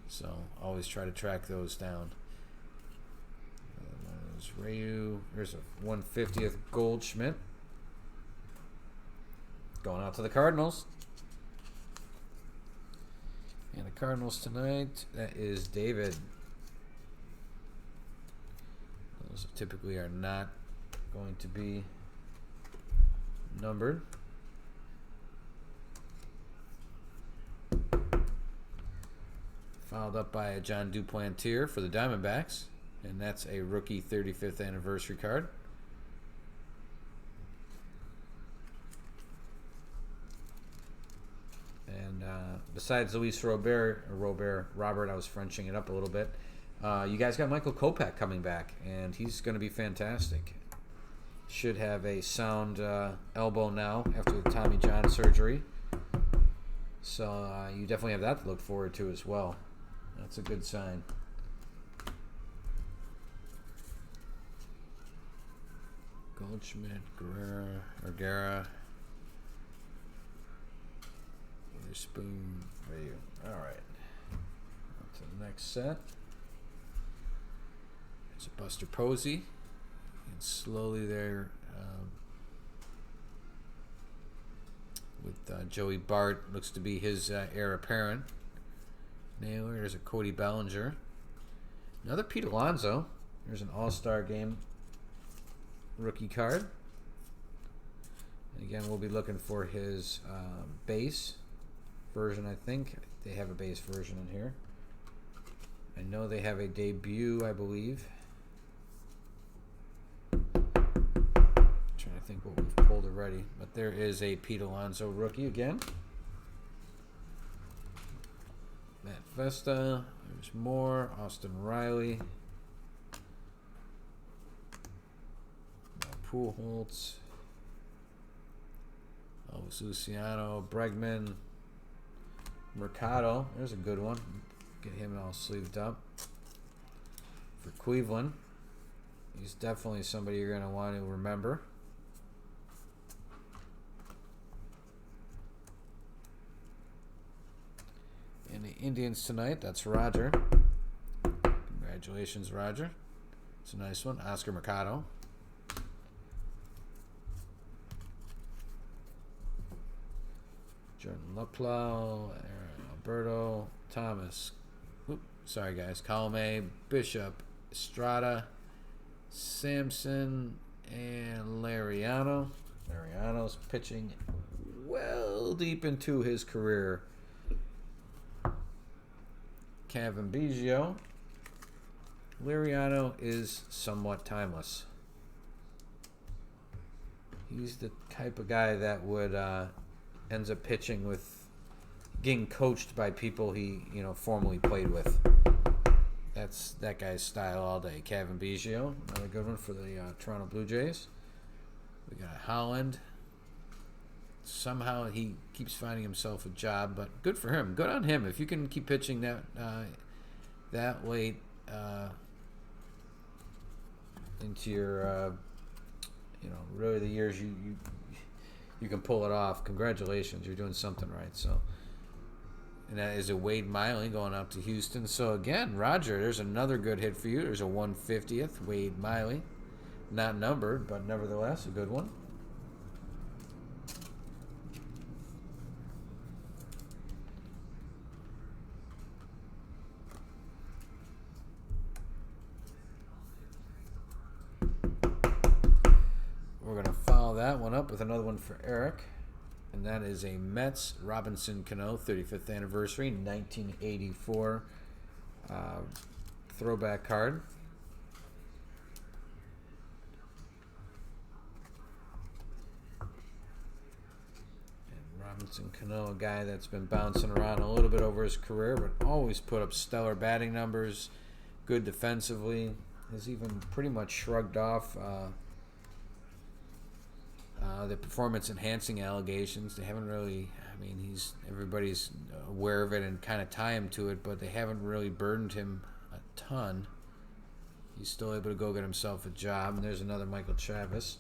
So always try to track those down. There's Rayu. There's a 150th Goldschmidt. Going out to the Cardinals. And the Cardinals tonight, that is David. Those typically are not going to be numbered. Followed up by a John Duplantier for the Diamondbacks. And that's a rookie 35th anniversary card. And besides Luis Robert, I was Frenching it up a little bit. You guys got Michael Kopech coming back, and he's going to be fantastic. Should have a sound elbow now after the Tommy John surgery. So you definitely have that to look forward to as well. That's a good sign. Goldschmidt, Guerrera, Witherspoon, Rayu. All right. On to the next set. There's a Buster Posey. And slowly there with Joey Bart, looks to be his heir apparent. Naylor, there's a Cody Bellinger. Another Pete Alonso. There's an All-Star Game rookie card. And again, we'll be looking for his base version, I think. They have a base version in here. I know they have a debut, I believe. Trying to think what we've pulled already. But there is a Pete Alonso rookie again. Matt Vesta. There's more. Austin Riley. Pujols. Elvis Luciano. Bregman. Mercado. There's a good one. Get him all sleeved up. For Cleveland. He's definitely somebody you're going to want to remember. In the Indians tonight, that's Roger. Congratulations, Roger. It's a nice one. Oscar Mercado. Jordan Luplow, Alberto, Thomas. Oops, sorry, guys. Colome, Bishop, Estrada, Sampson, and Lariano. Lariano's pitching well deep into his career. Kevin Biggio. Liriano is somewhat timeless. He's the type of guy that would ends up pitching with getting coached by people he formerly played with. That's that guy's style all day. Kevin Biggio, another good one for the Toronto Blue Jays. We got Holland. Somehow he keeps finding himself a job, but good for him. Good on him. If you can keep pitching that late into your, really the years you can pull it off. Congratulations, you're doing something right. So, and that is a Wade Miley going out to Houston. So again, Roger, there's another good hit for you. There's a 150th Wade Miley, not numbered, but nevertheless a good one. We're going to follow that one up with another one for Eric. And that is a Mets Robinson Cano 35th anniversary 1984 throwback card. And Robinson Cano, a guy that's been bouncing around a little bit over his career, but always put up stellar batting numbers, good defensively. Has even pretty much shrugged off the performance-enhancing allegations. They haven't really, everybody's aware of it and kind of tie him to it, but they haven't really burdened him a ton. He's still able to go get himself a job. And there's another Michael Chavis.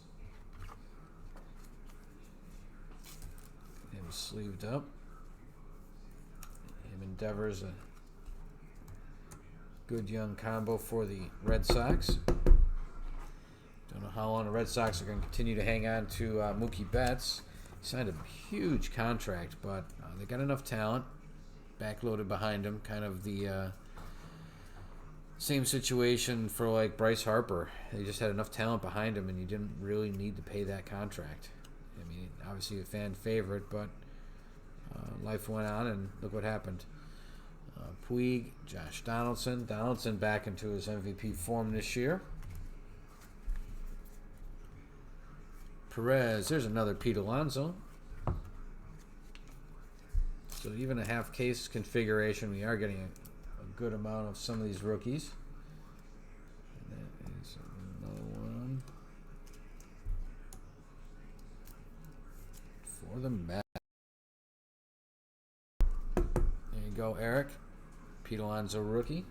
Him sleeved up. Him and Devers, a good young combo for the Red Sox. Don't know how long the Red Sox are going to continue to hang on to Mookie Betts. He signed a huge contract, but they got enough talent backloaded behind him. Kind of the same situation for like Bryce Harper. They just had enough talent behind him, and you didn't really need to pay that contract. Obviously a fan favorite, but life went on, and look what happened. Puig, Josh Donaldson. Donaldson back into his MVP form this year. Perez, there's another Pete Alonso. Still even a half case configuration, we are getting a good amount of some of these rookies. And that is another one for the Mets. There you go, Eric. Pete Alonso rookie.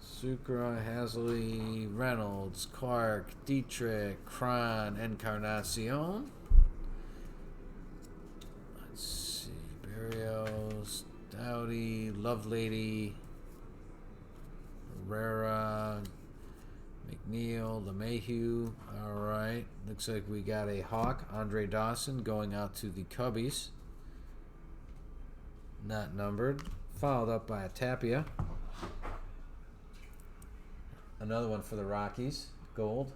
Sucre, Hasley, Reynolds, Clark, Dietrich, Cron, Encarnacion. Let's see. Barrios, Dowdy, Lovelady, Herrera, McNeil, LeMahieu. All right. Looks like we got a Hawk, Andre Dawson, going out to the Cubbies. Not numbered. Followed up by a Tapia. Another one for the Rockies, gold.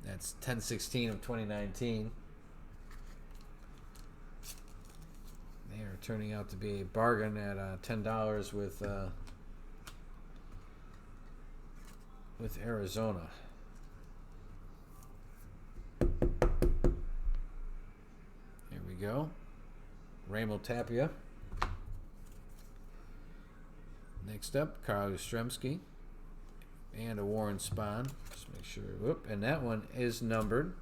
That's 10/16 of 2019. They are turning out to be a bargain at $10 with Arizona. Here we go. Raymond Tapia. Next up, Carl Yastrzemski and a Warren Spahn. Just make sure. Whoop, and that one is numbered.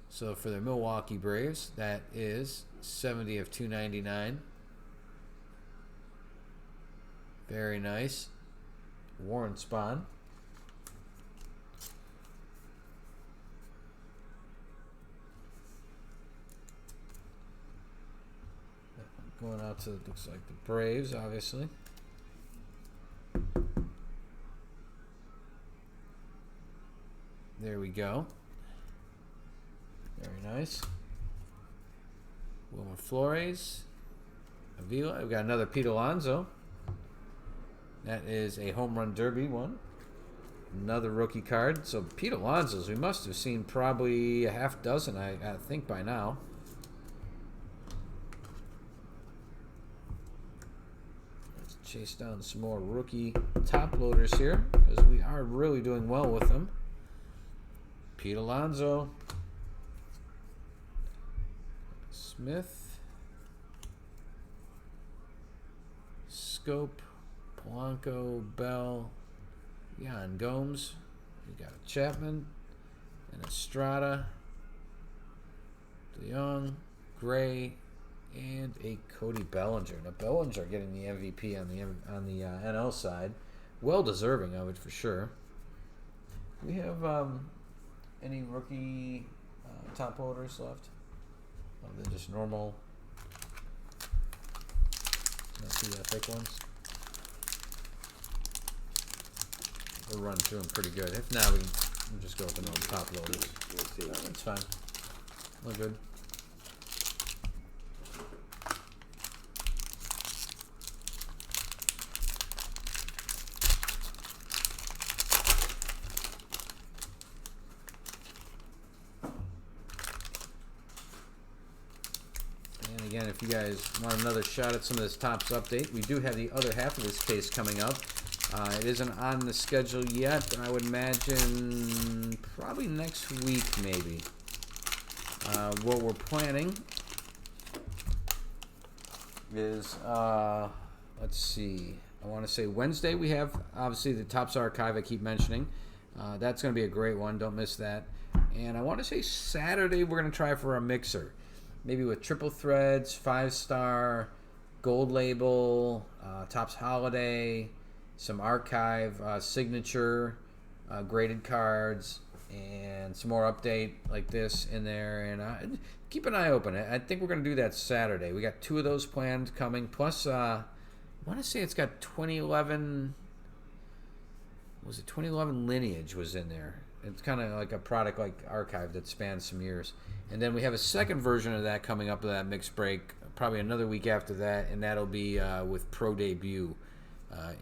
So for the Milwaukee Braves, that is 70 of 299. Very nice. Warren Spahn. Going out to, looks like the Braves, obviously. There we go. Very nice. Wilmer Flores. Avila. We've got another Pete Alonso. That is a home run derby one. Another rookie card. So Pete Alonso's, we must have seen probably a half dozen, I think, by now. Chase down some more rookie top loaders here because we are really doing well with them. Pete Alonso, Smith, Scope, Polanco, Bell, Yan Gomes. We got a Chapman and Estrada, DeYoung, Gray, and a Cody Bellinger. Now Bellinger getting the MVP on the NL side, well deserving of it for sure. Do we have any rookie top loaders left? Oh, they're just normal, not too thick ones. We'll run through them pretty good. If not, we can just go with the normal top loaders. That's fine. All good. Again, if you guys want another shot at some of this Topps update, we do have the other half of this case coming up. It isn't on the schedule yet, but I would imagine probably next week maybe. What we're planning is, let's see, I want to say Wednesday we have, obviously, the Topps Archive I keep mentioning. That's going to be a great one. Don't miss that. And I want to say Saturday we're going to try for a mixer. Maybe with triple threads, 5-star, gold label, Topps Holiday, some archive, signature, graded cards, and some more update like this in there. And keep an eye open. I think we're going to do that Saturday. We got 2 of those planned coming. Plus, I want to say it's got 2011. Was it 2011 Lineage was in there? It's kind of like a product like archive that spans some years. And then we have a second version of that coming up with that mixed break, probably another week after that, and that'll be with Pro Debut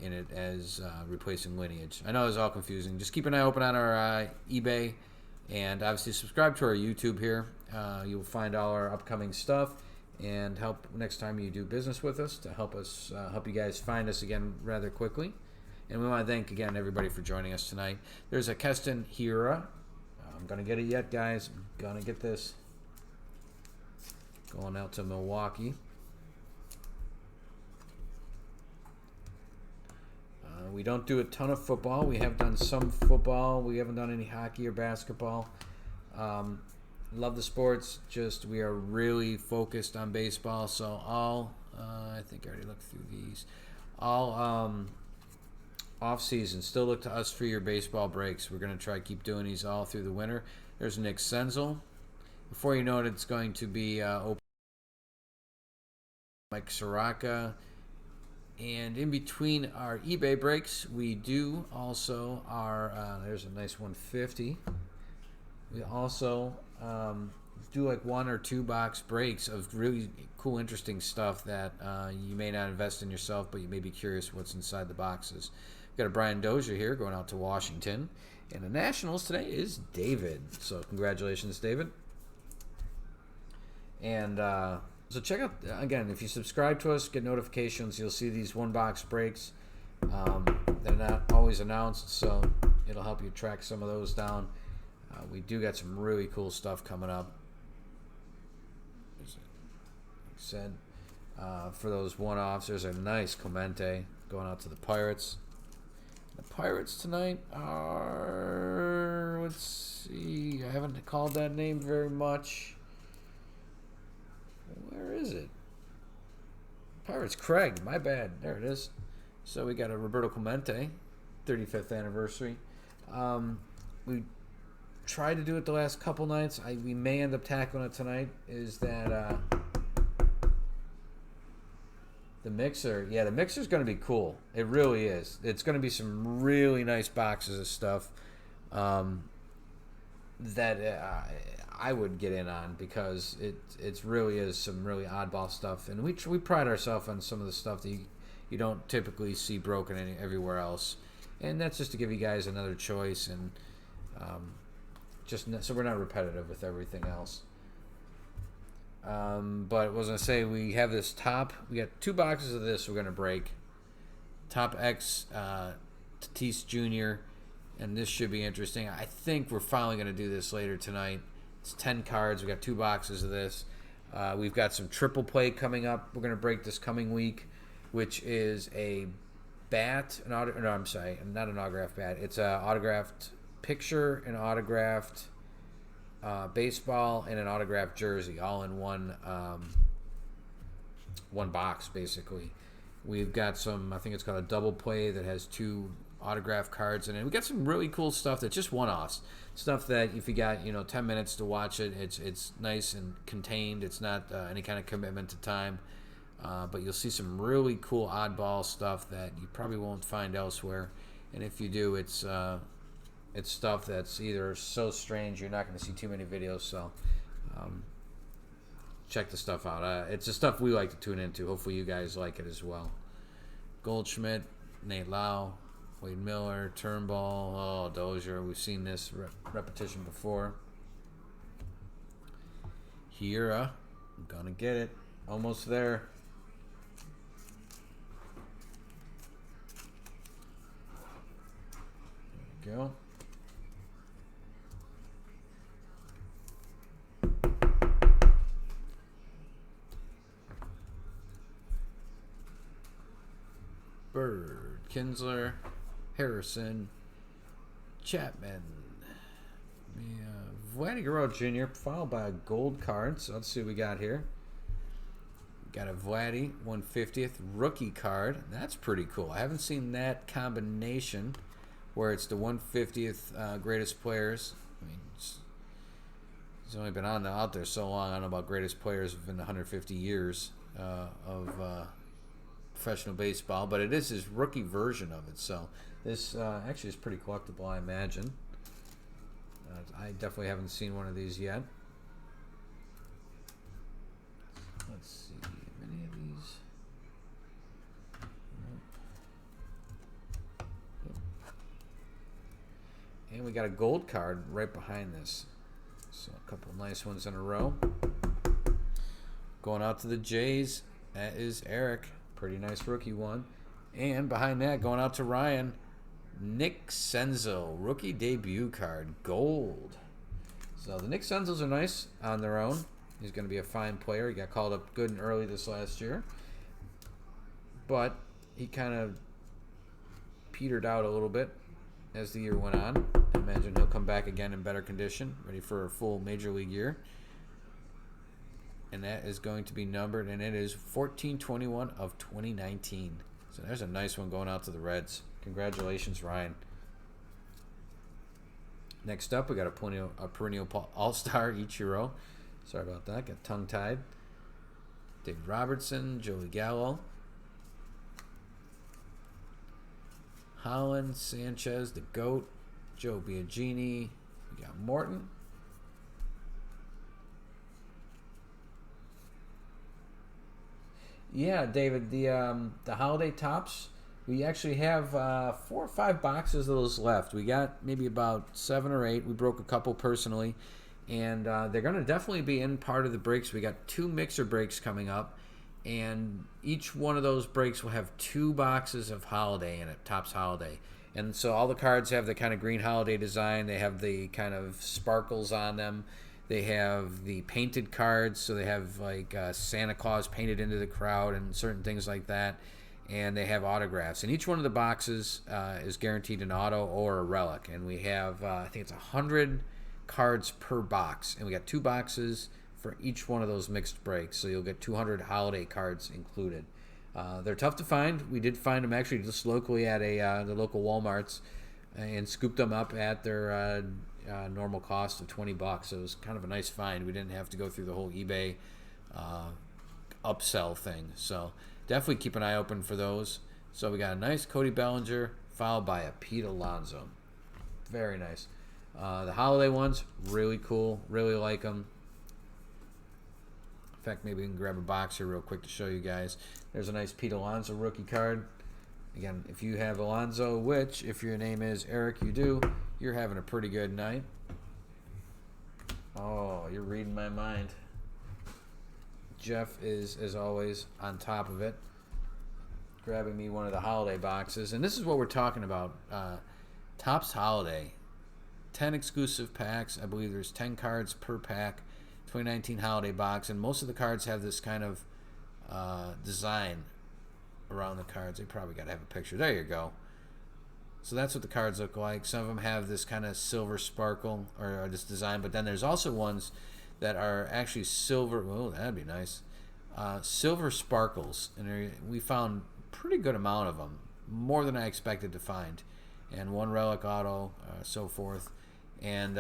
in it as replacing Lineage. I know it's all confusing. Just keep an eye open on our eBay, and obviously subscribe to our YouTube here. You'll find all our upcoming stuff, and help next time you do business with us to help us help you guys find us again rather quickly. And we want to thank again everybody for joining us tonight. There's a Keston Hira, I'm going to get it yet, guys. I'm going to get this. Going out to Milwaukee. We don't do a ton of football. We have done some football. We haven't done any hockey or basketball. Love the sports. Just we are really focused on baseball. So all, I think I already looked through these. All off season, still look to us for your baseball breaks. We're going to try to keep doing these all through the winter. There's Nick Senzel. Before you know it, it's going to be Mike Soraka. And in between our eBay breaks, we do also there's a nice 150. We also do like 1 or 2 box breaks of really cool, interesting stuff that you may not invest in yourself, but you may be curious what's inside the boxes. We've got a Brian Dozier here going out to Washington. And the Nationals today is David. So congratulations, David. And so check out, again, if you subscribe to us, get notifications, you'll see these 1-box breaks. They're not always announced, so it'll help you track some of those down. We do got some really cool stuff coming up. Like I said, for those one-offs, there's a nice Clemente going out to the Pirates. The Pirates tonight are, let's see, I haven't called that name very much. Where is it? Pirates Craig, my bad. There it is. So we got a Roberto Clemente, 35th anniversary. We tried to do it the last couple nights. We may end up tackling it tonight. Is that the mixer? Yeah, the mixer's going to be cool. It really is. It's going to be some really nice boxes of stuff that I would get in on, because it really is some really oddball stuff, and we pride ourselves on some of the stuff that you don't typically see broken everywhere else, and that's just to give you guys another choice, and just so we're not repetitive with everything else. But I was gonna say, we have this top. We got 2 boxes of this we're gonna break. Top X Tatis Jr. And this should be interesting. I think we're finally going to do this later tonight. It's 10 cards. We got 2 boxes of this. We've got some triple play coming up. We're going to break this coming week, which is a bat. I'm sorry, not an autographed bat. It's an autographed picture, an autographed baseball, and an autographed jersey, all in one box, basically. We've got some, I think it's called a double play that has 2 autograph cards in it. We got some really cool stuff that's just one-offs. Stuff that if you got 10 minutes to watch it, it's nice and contained. It's not any kind of commitment to time. But you'll see some really cool oddball stuff that you probably won't find elsewhere. And if you do, it's stuff that's either so strange you're not going to see too many videos. So check the stuff out. It's the stuff we like to tune into. Hopefully you guys like it as well. Goldschmidt, Nate Lau, Wade Miller, Turnbull, Dozier. We've seen this repetition before. Hira, I'm going to get it. Almost there. There we go. Bird, Kinsler, Harrison, Chapman, Vladdy Guerrero Jr., followed by a gold card. So let's see what we got here. We got a Vladdy 150th rookie card. That's pretty cool. I haven't seen that combination where it's the 150th greatest players. I mean, he's only been out there so long. I don't know about greatest players within 150 years of professional baseball, but it is his rookie version of it. So this actually is pretty collectible, I imagine. I definitely haven't seen one of these yet. Let's see, any of these? Nope. And we got a gold card right behind this. So a couple nice ones in a row. Going out to the Jays, that is Eric. Pretty nice rookie one. And behind that, going out to Ryan, Nick Senzel, rookie debut card, gold. So the Nick Senzels are nice on their own. He's going to be a fine player. He got called up good and early this last year. But he kind of petered out a little bit as the year went on. I imagine he'll come back again in better condition, ready for a full major league year. And that is going to be numbered, and it is 14/21 of 2019. So there's a nice one going out to the Reds. Congratulations, Ryan. Next up, we got a perennial all-star Ichiro. Sorry about that. Got tongue-tied. David Robertson, Joey Gallo. Holland, Sanchez, the GOAT, Joe Biagini. We got Morton. Yeah, David, the holiday tops, we actually have 4 or 5 boxes of those left. We got maybe about 7 or 8. We broke a couple personally, and they're going to definitely be in part of the breaks. We got 2 mixer breaks coming up, and each one of those breaks will have 2 boxes of holiday in it, Topps Holiday. And so all the cards have the kind of green holiday design. They have the kind of sparkles on them. They have the painted cards, so they have like Santa Claus painted into the crowd and certain things like that. And they have autographs. And each one of the boxes is guaranteed an auto or a relic. And we have, I think it's 100 cards per box. And we got 2 boxes for each one of those mixed breaks. So you'll get 200 holiday cards included. They're tough to find. We did find them actually just locally at the local Walmarts and scooped them up at their normal cost of $20. So it was kind of a nice find. We didn't have to go through the whole eBay upsell thing. So definitely keep an eye open for those. So we got a nice Cody Bellinger followed by a Pete Alonso. Very nice. The holiday ones, really cool. Really like them. In fact, maybe we can grab a box here real quick to show you guys. There's a nice Pete Alonso rookie card. Again, if you have Alonso, which if your name is Eric, you do, you're having a pretty good night. Oh, you're reading my mind. Jeff is, as always, on top of it, grabbing me one of the holiday boxes. And this is what we're talking about. Topps Holiday. 10 exclusive packs. I believe there's 10 cards per pack. 2019 holiday box. And most of the cards have this kind of design around the cards. They probably got to have a picture. There you go. So that's what the cards look like. Some of them have this kind of silver sparkle or this design, but then there's also ones that are actually silver. Oh, that'd be nice. Silver sparkles, and we found a pretty good amount of them, more than I expected to find, and one relic auto, so forth. And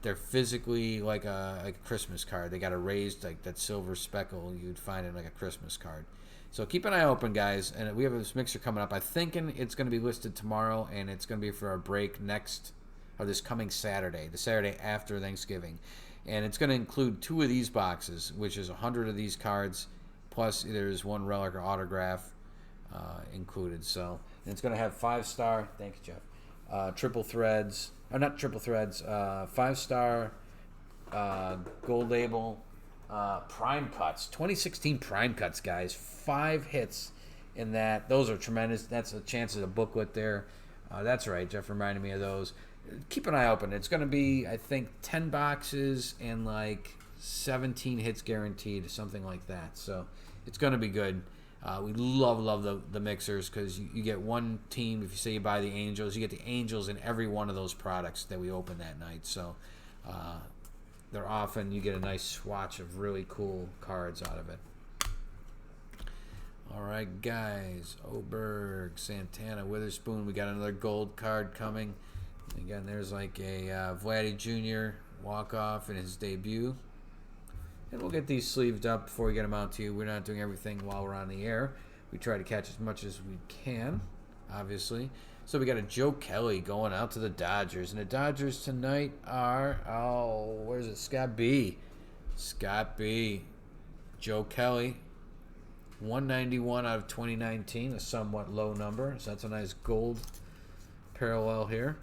they're physically like a Christmas card. They got a raised like that silver speckle you'd find in like a Christmas card. So keep an eye open, guys. And we have this mixer coming up. I'm thinking it's going to be listed tomorrow, and it's going to be for our break this coming Saturday, the Saturday after Thanksgiving. And it's going to include 2 of these boxes, which is 100 of these cards, plus there's 1 relic or autograph included. So and it's going to have 5-star. Thank you, Jeff. Triple threads, or not triple threads. 5-star gold label. Prime cuts, 2016 prime cuts, guys. 5 hits in that. Those are tremendous. That's a chance at a booklet there. That's right. Jeff reminded me of those. Keep an eye open. It's going to be, I think, 10 boxes and like 17 hits guaranteed, something like that. So it's going to be good. We love the mixers because you get one team. If you say you buy the Angels, you get the Angels in every one of those products that we open that night. So they're often, you get a nice swatch of really cool cards out of it. All right, guys. Oberg, Santana, Witherspoon. We got another gold card coming. Again, there's like a Vladdy Jr. walk-off in his debut. And we'll get these sleeved up before we get them out to you. We're not doing everything while we're on the air. We try to catch as much as we can, obviously. So we got a Joe Kelly going out to the Dodgers. And the Dodgers tonight are, where's it? Scott B. Joe Kelly. 191 out of 2019, a somewhat low number. So that's a nice gold parallel here.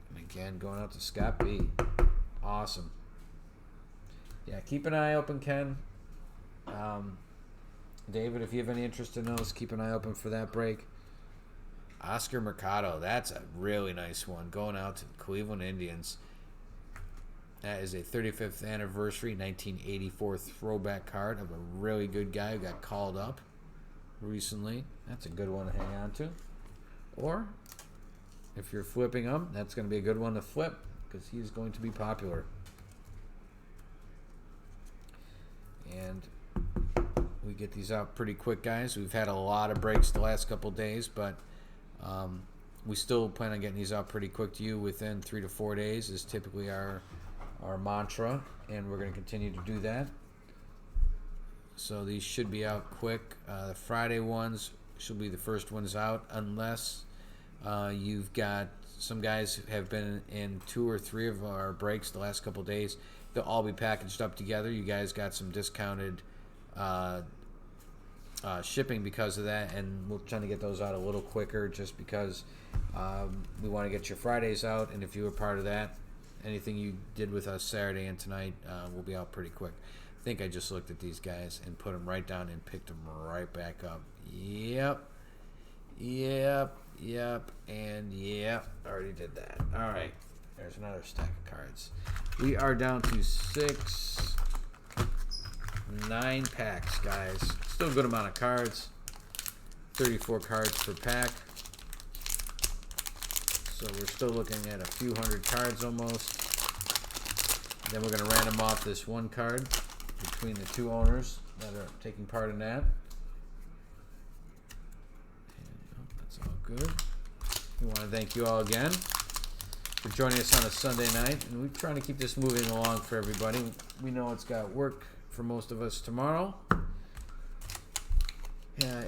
And again, going out to Scott B. Awesome. Yeah, keep an eye open, Ken. David, if you have any interest in those, keep an eye open for that break. Oscar Mercado. That's a really nice one. Going out to the Cleveland Indians. That is a 35th anniversary 1984 throwback card of a really good guy who got called up recently. That's a good one to hang on to. Or, if you're flipping them, that's going to be a good one to flip because he's going to be popular. And we get these out pretty quick, guys. We've had a lot of breaks the last couple days, but we still plan on getting these out pretty quick to you within 3 to 4 days is typically our mantra, and we're going to continue to do that. So these should be out quick. The Friday ones should be the first ones out, unless you've got some guys who have been in 2 or 3 of our breaks the last couple days. They'll all be packaged up together. You guys got some discounted shipping because of that, and we're trying to get those out a little quicker just because we want to get your Fridays out, and if you were part of that, anything you did with us Saturday and tonight will be out pretty quick. I think I just looked at these guys and put them right down and picked them right back up. Yep, and yep. Already did that. All right, there's another stack of cards. We are down to 9 packs, guys. Still a good amount of cards. 34 cards per pack. So we're still looking at a few hundred cards almost. Then we're going to random off this one card between the 2 owners that are taking part in that. And, that's all good. We want to thank you all again for joining us on a Sunday night. And we're trying to keep this moving along for everybody. We know it's got work for most of us tomorrow.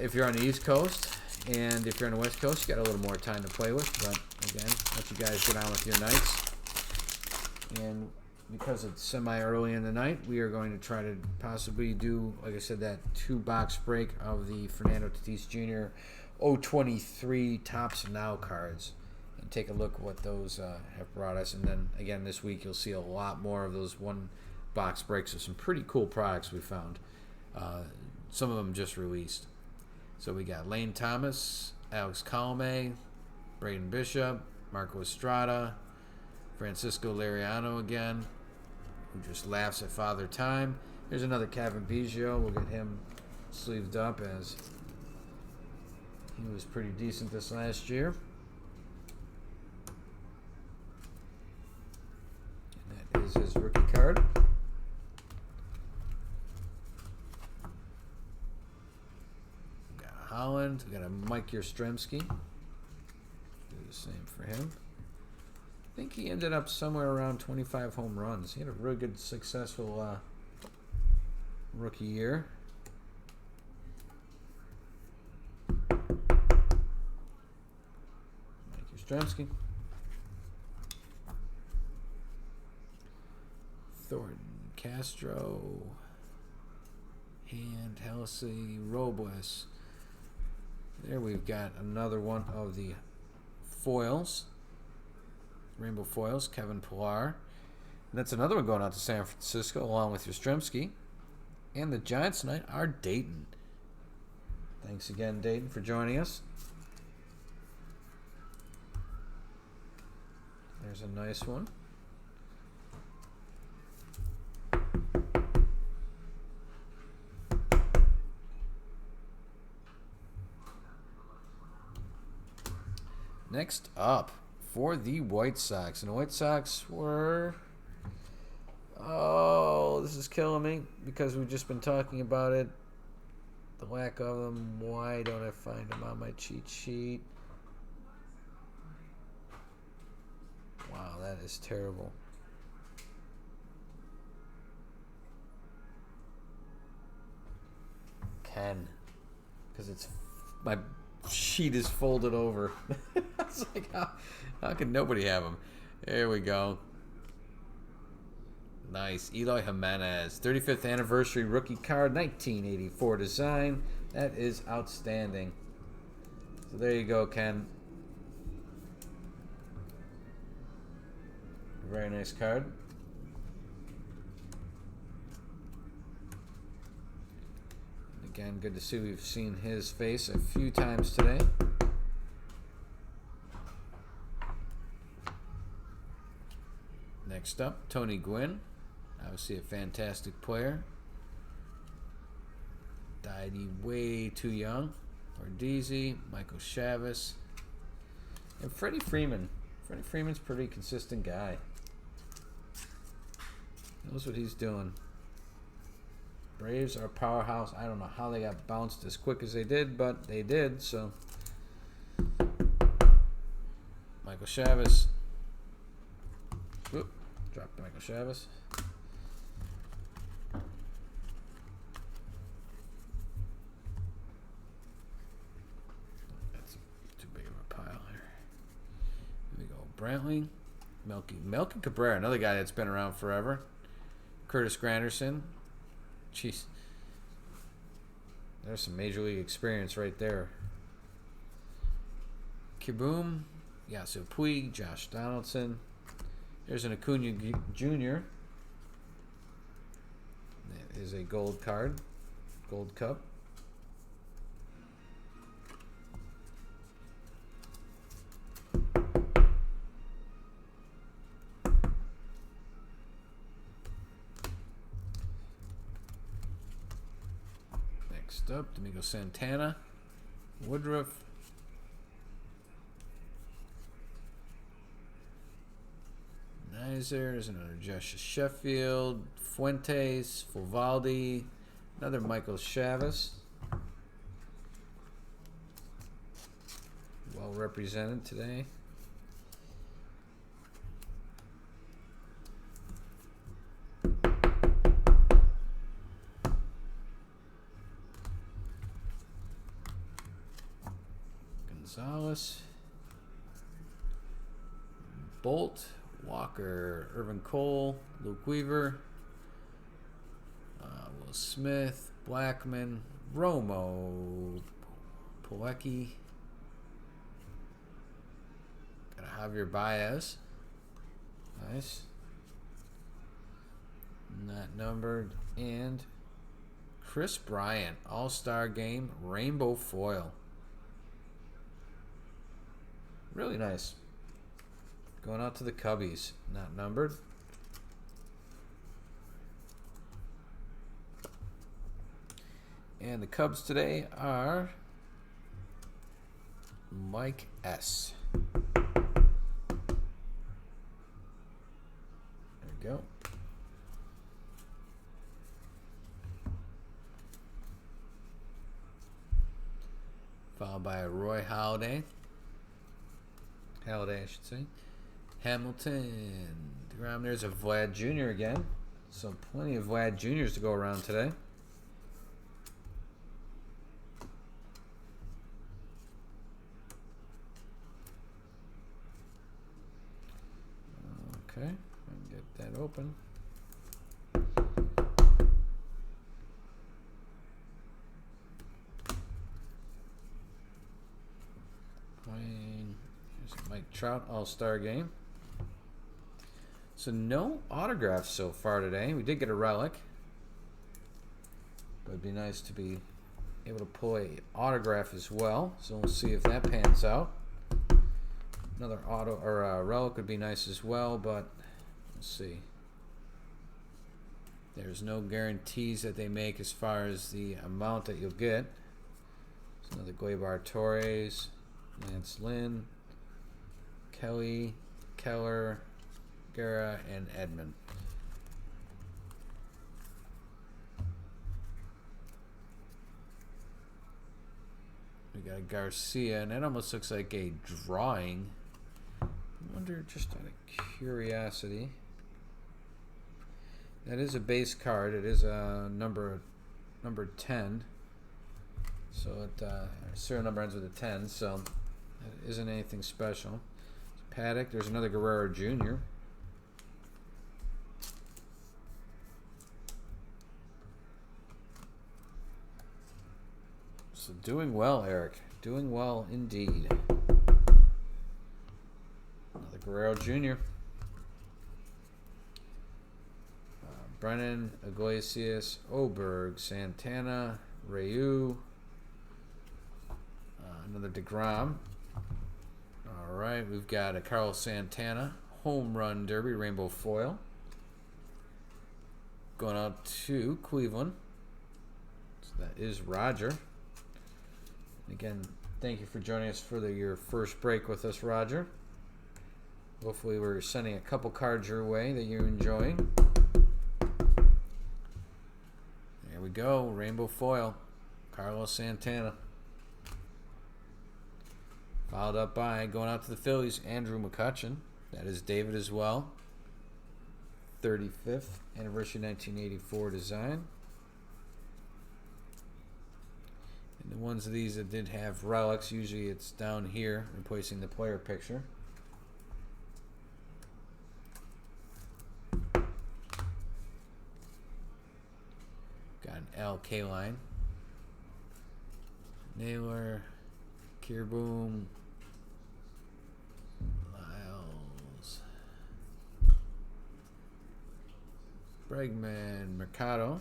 If you're on the East Coast, and if you're on the West Coast, you got a little more time to play with. But again, let you guys get on with your nights. And because it's semi-early in the night, we are going to try to possibly do, like I said, that 2-box break of the Fernando Tatis Jr. 023 Topps Now cards. And take a look at what those have brought us. And then, again, this week you'll see a lot more of those 1-box breaks of some pretty cool products we found. Some of them just released. So we got Lane Thomas, Alex Colomé, Braden Bishop, Marco Estrada, Francisco Liriano again, who just laughs at Father Time. Here's another Kevin Biggio. We'll get him sleeved up as he was pretty decent this last year. And that is his rookie card. Holland, we got a Mike Yastrzemski. Do the same for him. I think he ended up somewhere around 25 home runs. He had a really good, successful rookie year. Mike Yastrzemski. Thornton Castro. And Halsey Robles. There we've got another one of the foils, rainbow foils, Kevin Pillar. And that's another one going out to San Francisco along with Yastrzemski. And the Giants tonight are Dayton. Thanks again, Dayton, for joining us. There's a nice one. Next up, for the White Sox. And the White Sox were... Oh, this is killing me because we've just been talking about it. The lack of them. Why don't I find them on my cheat sheet? Wow, that is terrible. Ken. Because it's... My sheet is folded over. It's like, how can nobody have them? There we go. Nice. Eloy Jimenez. 35th anniversary rookie card, 1984 design. That is outstanding. So there you go, Ken. Very nice card. Again, good to see we've seen his face a few times today. Next up, Tony Gwynn. Obviously a fantastic player. Died way too young. Ordizzi, Michael Chavis, and Freddie Freeman. Freddie Freeman's a pretty consistent guy. Knows what he's doing. Braves are a powerhouse. I don't know how they got bounced as quick as they did, but they did, so. Michael Chavis. Whoop, dropped Michael Chavis. That's too big of a pile here. Here we go. Brantley. Melky Cabrera, another guy that's been around forever. Curtis Granderson. Jeez. There's some major league experience right there. Kiboom. Yasiel Puig. Josh Donaldson. There's an Acuna Jr. That is a gold card. Gold cup. Next up, Domingo Santana. Woodruff. There's another Justice Sheffield, Fuentes, Fulvaldi, another Michael Chavis. Well represented today. Gonzalez, Bolt, Walker, Irvin Cole, Luke Weaver, Will Smith, Blackman, Romo, Polecki, got Javier Baez, nice, not numbered, and Chris Bryant, All-Star Game, Rainbow Foil, really nice. Going out to the Cubbies, not numbered. And the Cubs today are Mike S. There we go. Followed by Roy Halladay. Halladay, I should say. Hamilton. There's a Vlad Jr. again. So plenty of Vlad Jr.'s to go around today. Okay, I can get that open. Here's Mike Trout All-Star Game. So no autographs so far today. We did get a relic. But it'd be nice to be able to pull a autograph as well. So we'll see if that pans out. Another auto or a relic would be nice as well, but let's see. There's no guarantees that they make as far as the amount that you'll get. There's another Gleyber Torres, Lance Lynn, Kelly, Keller, Guerra, and Edmund. We got Garcia, and that almost looks like a drawing. I wonder, just out of curiosity. That is a base card. It is a number 10. So serial number ends with a 10, so that isn't anything special. Paddock, there's another Guerrero Jr. So doing well, Eric. Doing well indeed. Another Guerrero Jr. Brennan, Iglesias, Oberg, Santana, Ryu. Another DeGrom. All right, we've got a Carlos Santana, Home Run Derby Rainbow Foil. Going out to Cleveland. So that is Roger. Again, thank you for joining us for your first break with us, Roger. Hopefully we're sending a couple cards your way that you're enjoying. There we go. Rainbow Foil. Carlos Santana. Followed up by, going out to the Phillies, Andrew McCutchen. That is David as well. 35th anniversary 1984 design. And the ones of these that did have relics, usually it's down here, replacing the player picture. Got an L K-line. Naylor, Kierboom, Lyles, Bregman, Mercado.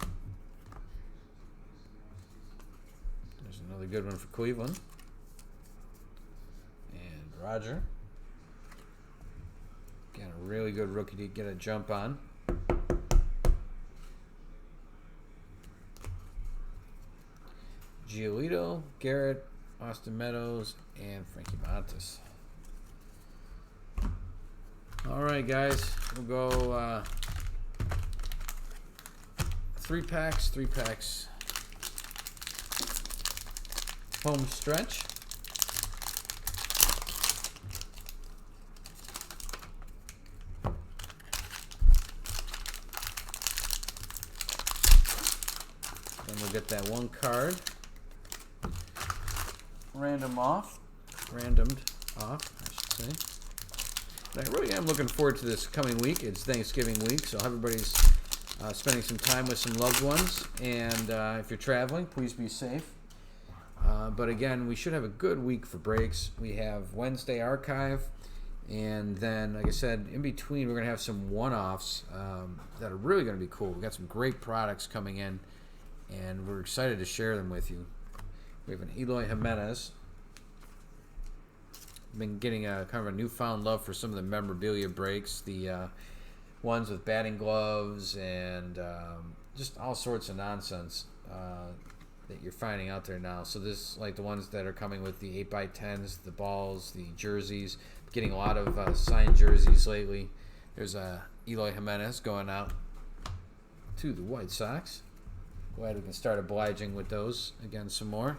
There's another good one for Cleveland. And Roger. Got a really good rookie to get a jump on. Giolito, Garrett, Austin Meadows, and Frankie Montas. All right, guys. We'll go 3 packs. Home stretch. Then we'll get that one card. Randomed off, I should say. But I really am looking forward to this coming week. It's Thanksgiving week, so everybody's spending some time with some loved ones. And if you're traveling, please be safe. But again, we should have a good week for breaks. We have Wednesday archive, and then, like I said, in between, we're going to have some one-offs that are really going to be cool. We've got some great products coming in, and we're excited to share them with you. We have an Eloy Jimenez. Been getting a kind of a newfound love for some of the memorabilia breaks, the ones with batting gloves and just all sorts of nonsense that you're finding out there now. So this, like the ones that are coming with the 8x10s, the balls, the jerseys. Getting a lot of signed jerseys lately. There's a Eloy Jimenez going out to the White Sox. Glad we can start obliging with those again some more.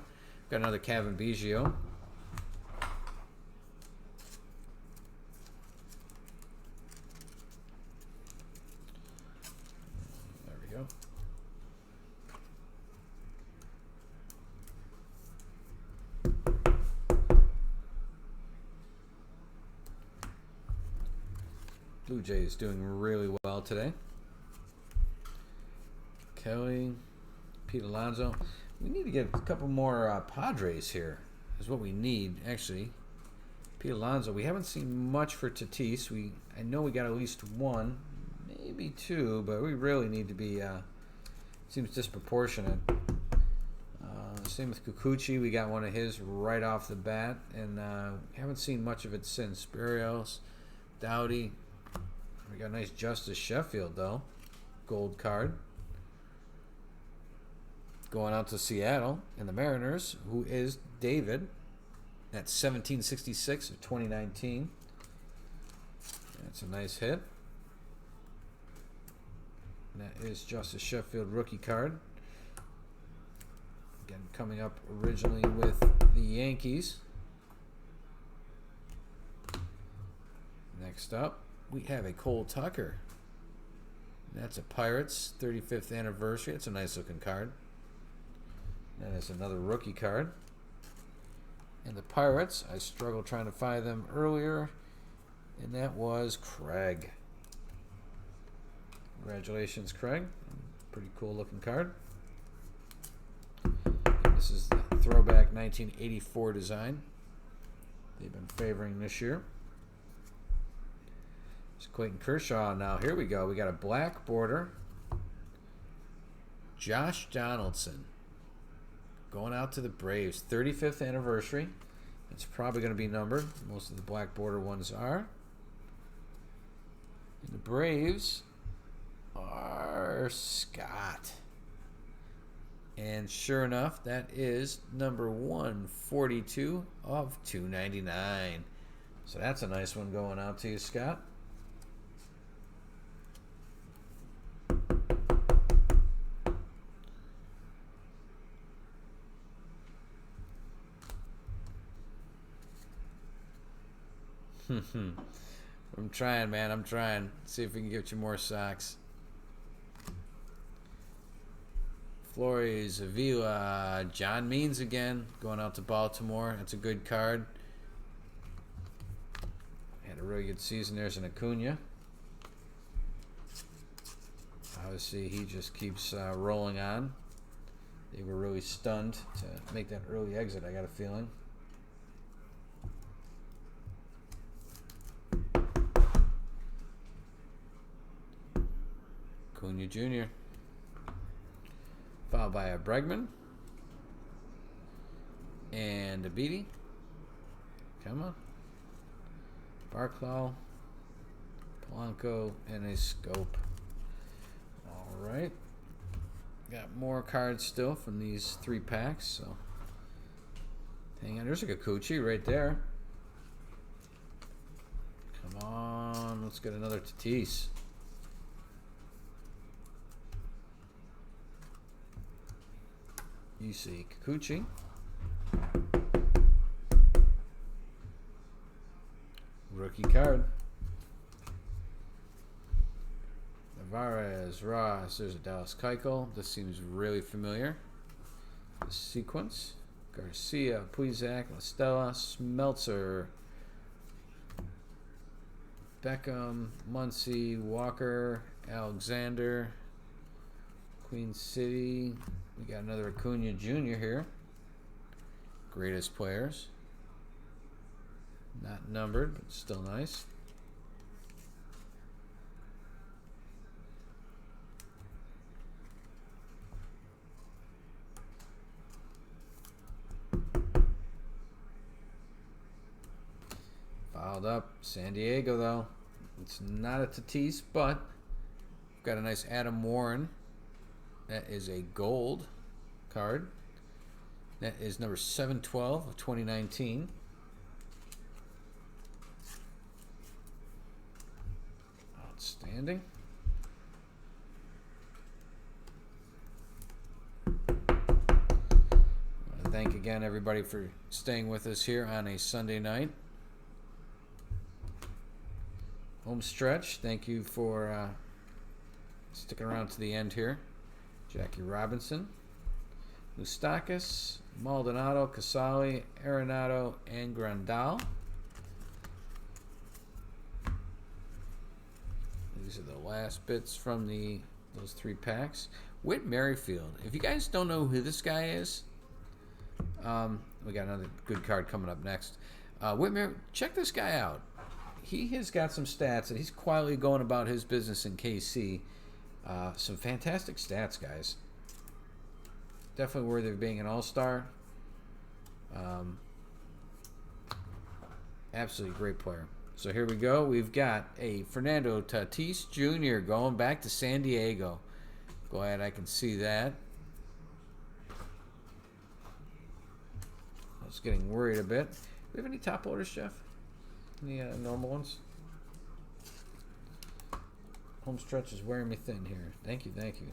Got another Kevin Biggio. There we go. Blue Jays doing really well today. Kelly, Pete Alonso. We need to get a couple more Padres here. Is what we need, actually. Pete Alonso. We haven't seen much for Tatis. I know we got at least one, maybe two, but we really need to be. Seems disproportionate. Same with Kikuchi. We got one of his right off the bat, and haven't seen much of it since. Berrios, Dowdy. We got a nice Justice Sheffield though, gold card. Going out to Seattle and the Mariners, who is David. That's 1766 of 2019. That's a nice hit. And that is Justice Sheffield rookie card. Again, coming up originally with the Yankees. Next up, we have a Cole Tucker. That's a Pirates 35th anniversary. It's a nice looking card. That is another rookie card. And the Pirates, I struggled trying to find them earlier, and that was Craig. Congratulations, Craig. Pretty cool looking card. And this is the throwback 1984 design they've been favoring this year. It's Clayton Kershaw now. Here we go. We got a black border. Josh Donaldson. Going out to the Braves. 35th anniversary. It's probably going to be numbered. Most of the black border ones are. And the Braves are Scott. And sure enough, that is number 142 of 299. So that's a nice one going out to you, Scott. I'm trying, man. I'm trying. See if we can get you more socks. Flores, Avila, John Means again, going out to Baltimore. That's a good card. Had a really good season. There's an Acuna. Obviously, he just keeps rolling on. They were really stunned to make that early exit, I got a feeling. Acuna Jr. Followed by a Bregman. And a Beatty. Come on. Barclaw. Polanco. And a Scope. Alright. Got more cards still from these 3 packs. So hang on. There's a Kikuchi right there. Come on. Let's get another Tatis. You see Kikuchi. Rookie card. Navarez, Ross. There's a Dallas Keuchel. This seems really familiar. The sequence. Garcia, Puizak, La Stella, Smeltzer, Beckham, Muncy, Walker, Alexander, Queen City. We got another Acuna Jr. here. Greatest players. Not numbered, but still nice. Fouled up. San Diego, though. It's not a Tatis, but we've got a nice Adam Warren. That is a gold card. That is number 712 of 2019. Outstanding. I want to thank again everybody for staying with us here on a Sunday night. Home stretch. Thank you for sticking around to the end here. Jackie Robinson, Moustakas, Maldonado, Casali, Arenado, and Grandal. These are the last bits from those 3 packs. Whit Merrifield. If you guys don't know who this guy is, we got another good card coming up next. Check this guy out. He has got some stats, and he's quietly going about his business in KC. Some fantastic stats, guys. Definitely worthy of being an all-star. Absolutely great player. So here we go. We've got a Fernando Tatis Jr. going back to San Diego. Glad I can see that. I was getting worried a bit. Do we have any top loaders, Jeff? Any normal ones? Home stretch is wearing me thin here. Thank you, thank you.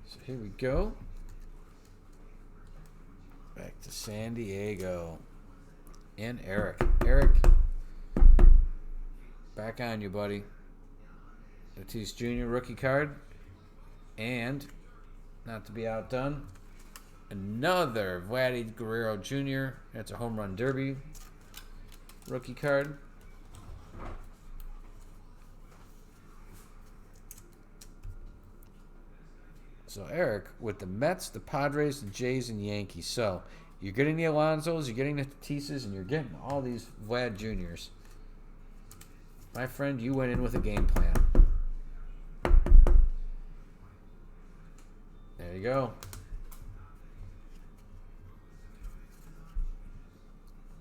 So here we go. Back to San Diego. And Eric. Eric, back on you, buddy. Tatis Jr. rookie card. And, not to be outdone, another Vladdy Guerrero Jr. That's a home run derby rookie card. So Eric with the Mets, the Padres, the Jays, and Yankees. So you're getting the Alonsos, you're getting the Tatises, and you're getting all these Vlad Juniors. My friend, you went in with a game plan. There you go.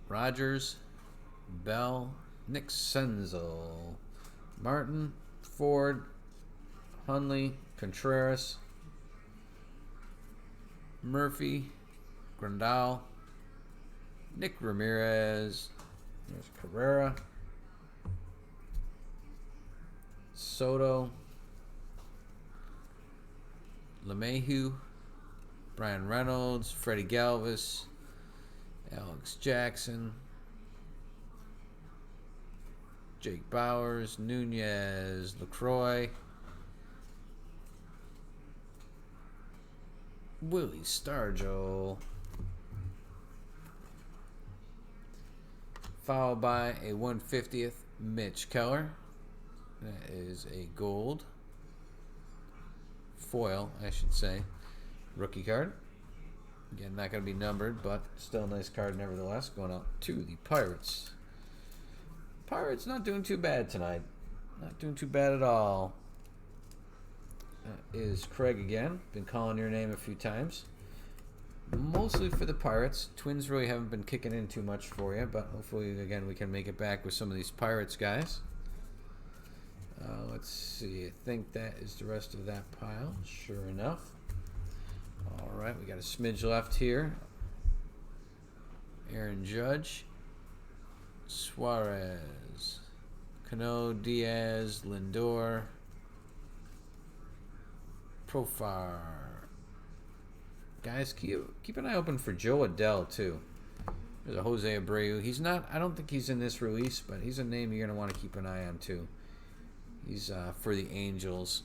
Rogers, Bell, Nick Senzel, Martin, Ford, Hunley, Contreras, Murphy, Grandal, Nick Ramirez, there's Carrera, Soto, LeMahieu, Brian Reynolds, Freddie Galvis, Alex Jackson, Jake Bowers, Nunez, LaCroix, Willie Stargell, followed by a 150th Mitch Keller. That is a gold foil, I should say, rookie card. Again, not going to be numbered, but still a nice card nevertheless. Going out to the Pirates. Pirates not doing too bad tonight. Not doing too bad at all. That is Craig again. Been calling your name a few times. Mostly for the Pirates. Twins really haven't been kicking in too much for you, but hopefully, again, we can make it back with some of these Pirates guys. Let's see. I think that is the rest of that pile. Sure enough. All right, we got a smidge left here. Aaron Judge, Suarez, Cano, Diaz, Lindor, Profar. Guys, keep an eye open for Joe Adele too. There's a Jose Abreu. He's not. I don't think he's in this release, but he's a name you're gonna want to keep an eye on too. He's for the Angels.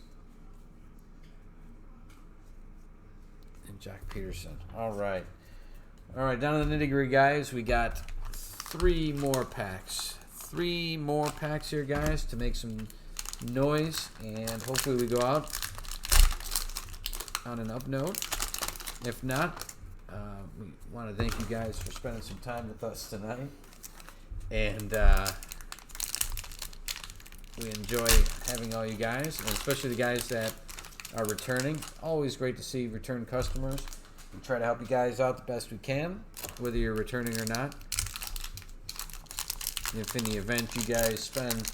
And Jack Peterson. All right, down to the nitty-gritty, guys. We got 3 more packs. 3 more packs here, guys, to make some noise, and hopefully we go out on an up note. If not, we want to thank you guys for spending some time with us tonight, and we enjoy having all you guys, and especially the guys that are returning. Always great to see return customers. We try to help you guys out the best we can, whether you're returning or not. If in the event you guys spend,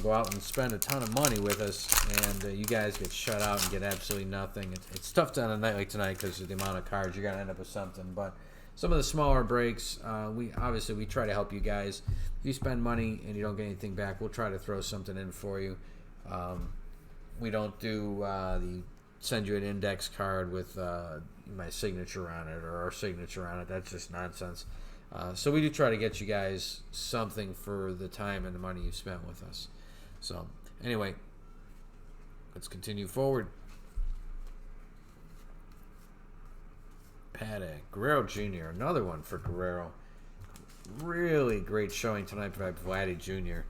go out and spend a ton of money with us, and you guys get shut out and get absolutely nothing. It's tough on a night like tonight because of the amount of cards. You're gonna end up with something. But some of the smaller breaks, we try to help you guys. If you spend money and you don't get anything back, we'll try to throw something in for you. We don't do send you an index card with my signature on it or our signature on it. That's just nonsense. So we do try to get you guys something for the time and the money you spent with us. So anyway, let's continue forward. Paddock, Guerrero Jr., another one for Guerrero. Really great showing tonight by Vladdy Jr.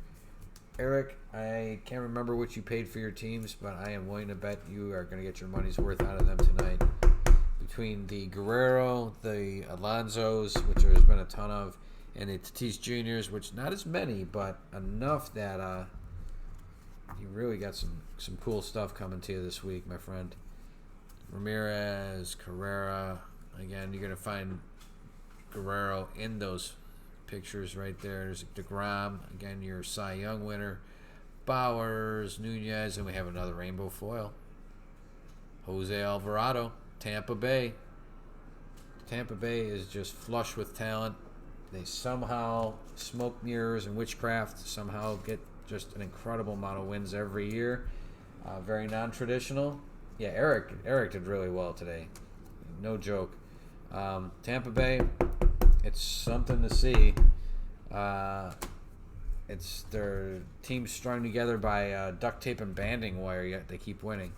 Eric, I can't remember what you paid for your teams, but I am willing to bet you are going to get your money's worth out of them tonight. Between the Guerrero, the Alonsos, which there's been a ton of, and the Tatis Juniors, which not as many, but enough that you really got some cool stuff coming to you this week, my friend. Ramirez, Carrera. Again, you're going to find Guerrero in those pictures right there. There's DeGrom, again, your Cy Young winner. Bowers, Nunez, and we have another rainbow foil. Jose Alvarado, Tampa Bay. Tampa Bay is just flush with talent. They somehow, smoke mirrors and witchcraft, somehow get just an incredible amount of wins every year. Very non-traditional. Yeah, Eric did really well today. No joke. Tampa Bay, it's something to see. It's their team strung together by duct tape and banding wire, yet they keep winning.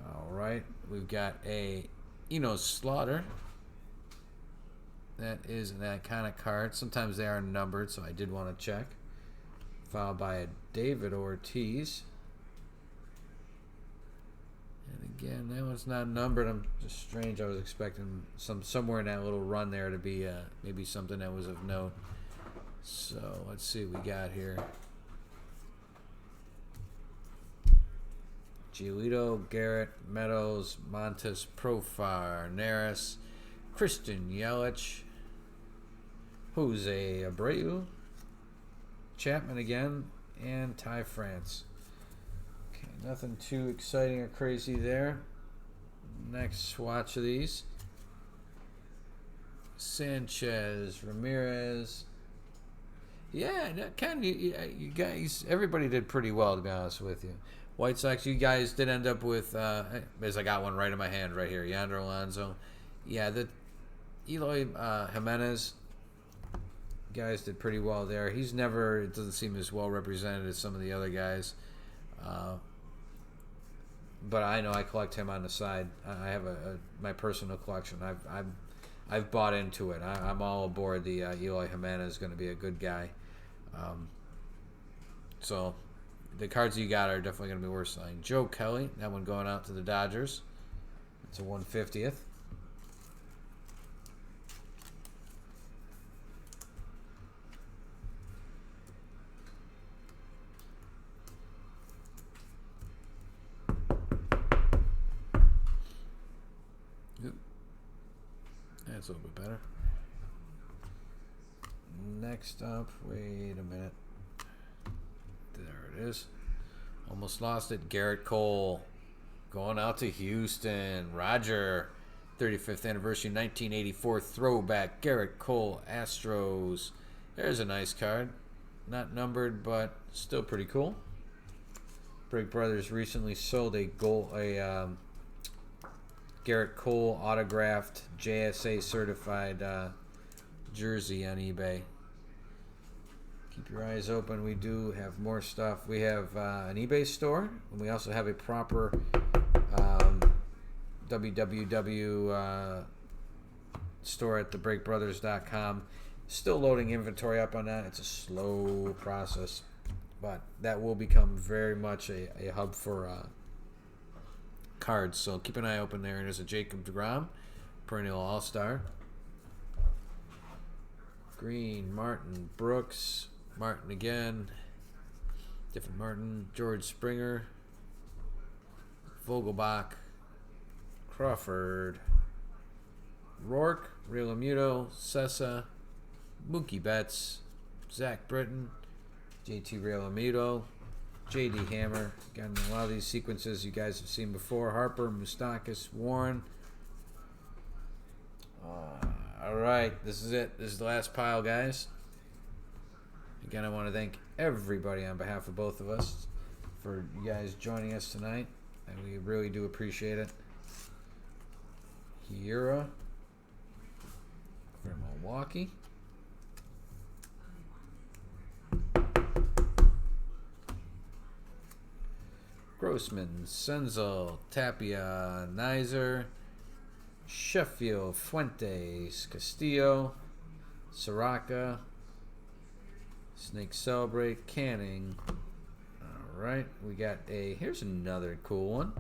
All right, we've got a Enos Slaughter. That is an iconic card. Sometimes they are numbered, so I did want to check. Followed by a David Ortiz. And again, that one's not numbered. I'm just strange. I was expecting somewhere in that little run there to be maybe something that was of note. So let's see what we got here. Giolito, Garrett, Meadows, Montes, Profar, Neris, Christian Yelich, Jose Abreu, Chapman again, and Ty France. Okay, nothing too exciting or crazy there. Next swatch of these. Sanchez, Ramirez. Yeah, kind of. You guys, everybody did pretty well, to be honest with you. White Sox, you guys did end up with, as I got one right in my hand right here, Yonder Alonso. Yeah, the Eloy Jimenez, guys did pretty well there. He's never, it doesn't seem as well represented as some of the other guys. But I know I collect him on the side. I have my personal collection. I've bought into it. I'm all aboard. The Eloy Jimenez is going to be a good guy. So the cards you got are definitely going to be worth selling. Joe Kelly, that one going out to the Dodgers. It's a 150th. That's a little bit better. Next up, wait a minute. There it is. Almost lost it. Garrett Cole going out to Houston. Roger, 35th anniversary 1984 throwback. Garrett Cole, Astros. There's a nice card. Not numbered, but still pretty cool. Break Brothers recently sold a Garrett Cole autographed JSA certified jersey on eBay. Keep your eyes open. We do have more stuff. We have an eBay store, and we also have a proper www store at thebreakbrothers.com. Still loading inventory up on that. It's a slow process, but that will become very much a hub for cards. So keep an eye open there. There's a Jacob deGrom, perennial all-star. Green, Martin, Brooks, Martin again, different Martin, George Springer, Vogelbach, Crawford, Rourke, Realmuto, Sessa, Mookie Betts, Zach Britton, JT Realmuto, JD Hammer. Again, a lot of these sequences you guys have seen before. Harper, Moustakas, Warren. All right, this is it. This is the last pile, guys. Again, I want to thank everybody on behalf of both of us for you guys joining us tonight, and we really do appreciate it. Hiura from Milwaukee. Grossman, Senzel, Tapia, Nizer, Sheffield, Fuentes, Castillo, Soraka, Snake Celebrate, Canning. All right, we got here's another cool one.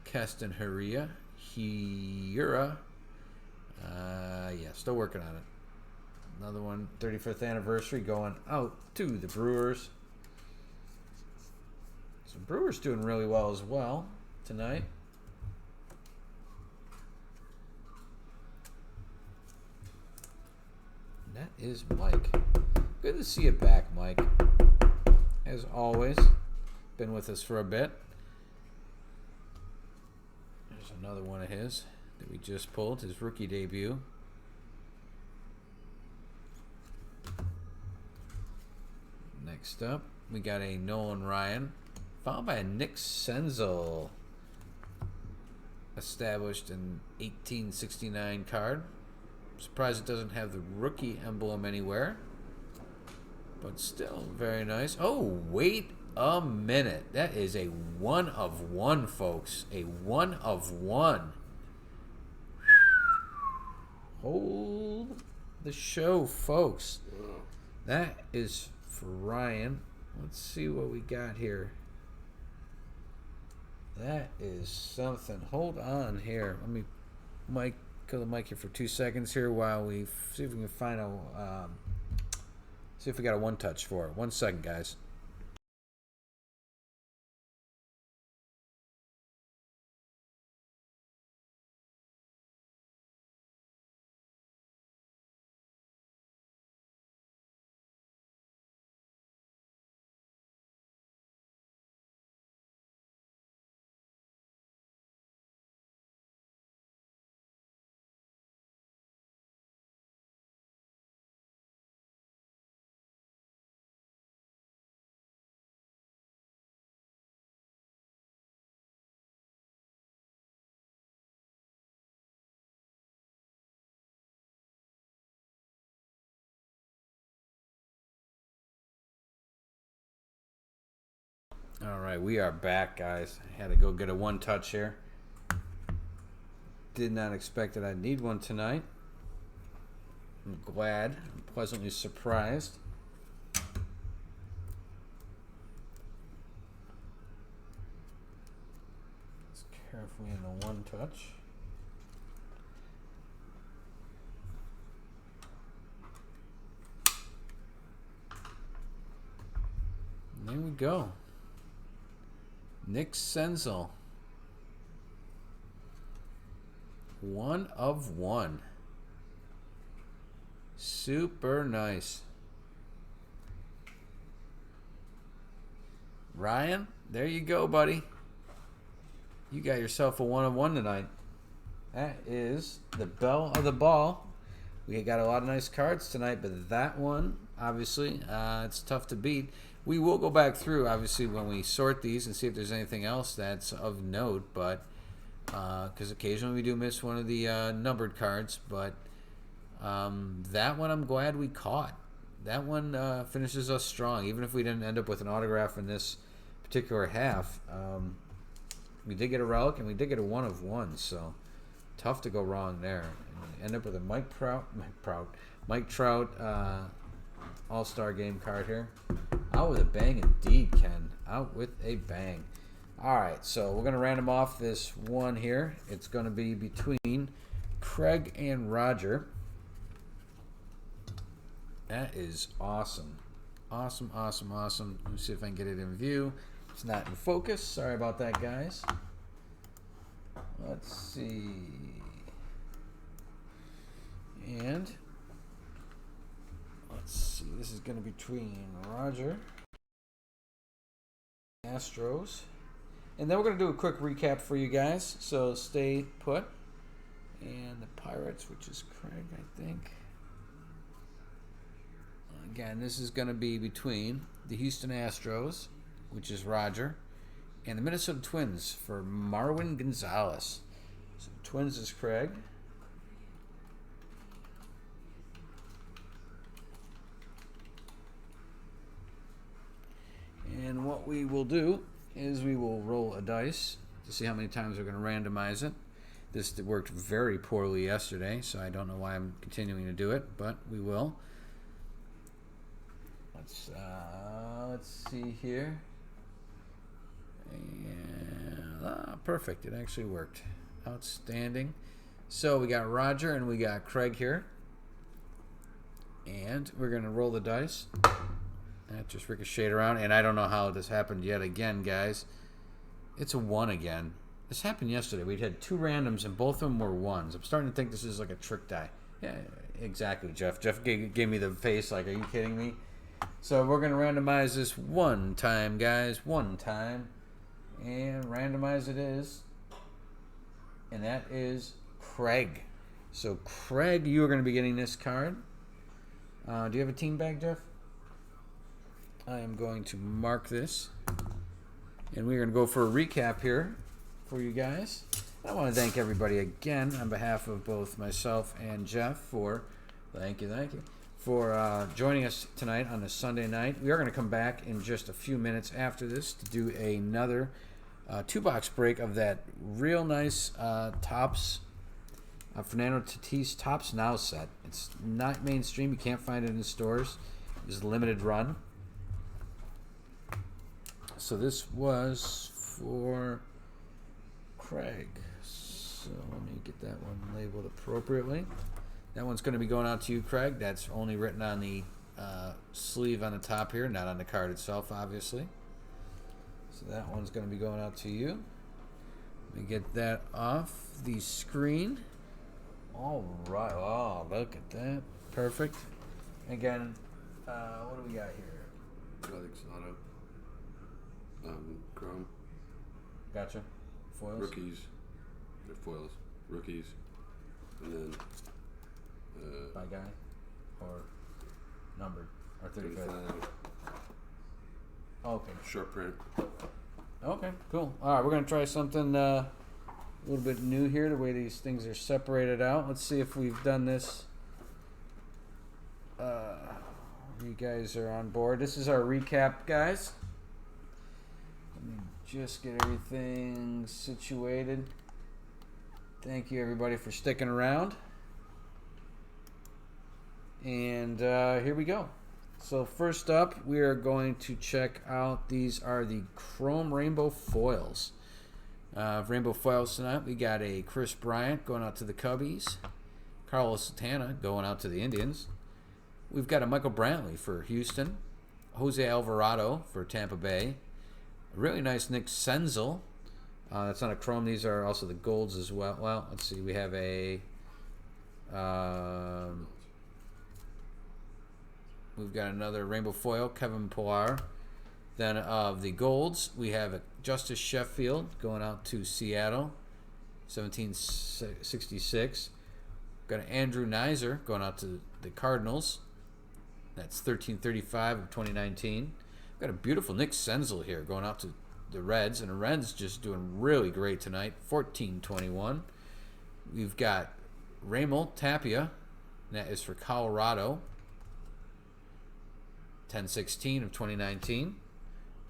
Castanheria, Hiura. Yeah, still working on it. Another one, 35th anniversary going out to the Brewers. So Brewers doing really well as well tonight. That is Mike. Good to see you back, Mike. As always, been with us for a bit. There's another one of his that we just pulled, his rookie debut. Next up, we got a Nolan Ryan, followed by a Nick Senzel, established in 1869 card. Surprised it doesn't have the rookie emblem anywhere, but still very nice. Oh, wait a minute. That is a 1 of 1, folks. A 1 of 1. Hold the show, folks. That is for Ryan. Let's see what we got here. That is something. Hold on here. Let me kill the mic here for 2 seconds here while we see if we can find a see if we got a one touch for it. 1 second, guys. All right, we are back, guys. I had to go get a one touch here. Did not expect that I'd need one tonight. I'm glad. I'm pleasantly surprised. It's carefully in the one touch. And there we go. Nick Senzel. 1 of 1. Super nice. Ryan, there you go, buddy. You got yourself a 1 of 1 tonight. That is the belle of the ball. We got a lot of nice cards tonight, but that one, obviously, it's tough to beat. We will go back through, obviously, when we sort these and see if there's anything else that's of note, but because occasionally we do miss one of the numbered cards, but that one I'm glad we caught. That one finishes us strong, even if we didn't end up with an autograph in this particular half. We did get a relic, and we did get a 1 of 1, so tough to go wrong there. And end up with a Mike Trout All-Star Game card here. Out with a bang indeed, Ken. Out with a bang. All right, so we're going to random off this one here. It's going to be between Craig and Roger. That is awesome. Awesome, awesome, awesome. Let me see if I can get it in view. It's not in focus. Sorry about that, guys. Let's see. And let's see. This is going to be between Roger, Astros. And then we're going to do a quick recap for you guys. So stay put. And the Pirates, which is Craig, I think. Again, this is going to be between the Houston Astros, which is Roger, and the Minnesota Twins for Marwin Gonzalez. So Twins is Craig. And what we will do is we will roll a dice to see how many times we're going to randomize it. This worked very poorly yesterday, so I don't know why I'm continuing to do it, but we will. Let's see here. And, perfect. It actually worked. Outstanding. So we got Roger and we got Craig here. And we're going to roll the dice. That just ricocheted around. And I don't know how this happened yet again, guys. It's a 1 again. This happened yesterday. We had 2 randoms and both of them were 1s. I'm starting to think this is like a trick die. Yeah, exactly, Jeff. Jeff gave me the face like, are you kidding me? So we're going to randomize this one time, guys. One time. And randomize it is. And that is Craig. So Craig, you are going to be getting this card. Do you have a team bag, Jeff? I am going to mark this. And we're going to go for a recap here for you guys. I want to thank everybody again on behalf of both myself and Jeff for, thank you, for joining us tonight on a Sunday night. We are going to come back in just a few minutes after this to do another 2-box break of that real nice Topps, Fernando Tatis Topps Now set. It's not mainstream. You can't find it in stores. It's a limited run. So this was for Craig. So let me get that one labeled appropriately. That one's going to be going out to you, Craig. That's only written on the sleeve on the top here, not on the card itself, obviously. So that one's going to be going out to you. Let me get that off the screen. All right. Oh, look at that. Perfect. Again, what do we got here? Alex Auto. Chrome. Gotcha. Foils? Rookies. They're foils. Rookies. And then... by guy? Or numbered? Or 35? Oh, okay. Short print. Okay, cool. All right, we're going to try something a little bit new here, the way these things are separated out. Let's see if we've done this. You guys are on board. This is our recap, guys. Let me just get everything situated. Thank you, everybody, for sticking around. And here we go. So first up, we are going to check out, these are the Chrome Rainbow Foils. Rainbow Foils tonight, we got a Chris Bryant going out to the Cubbies. Carlos Santana going out to the Indians. We've got a Michael Brantley for Houston. Jose Alvarado for Tampa Bay. A really nice Nick Senzel. That's not a Chrome. These are also the Golds as well. Well, let's see. We have a... we've got another Rainbow Foil, Kevin Pillar. Then of the Golds, we have Justice Sheffield going out to Seattle, 1766. Got an Andrew Nizer going out to the Cardinals. That's 1335 of 2019. Got a beautiful Nick Senzel here going out to the Reds, and the Reds just doing really great tonight, 1421. We've got Raymond Tapia, and that is for Colorado, 1016 of 2019.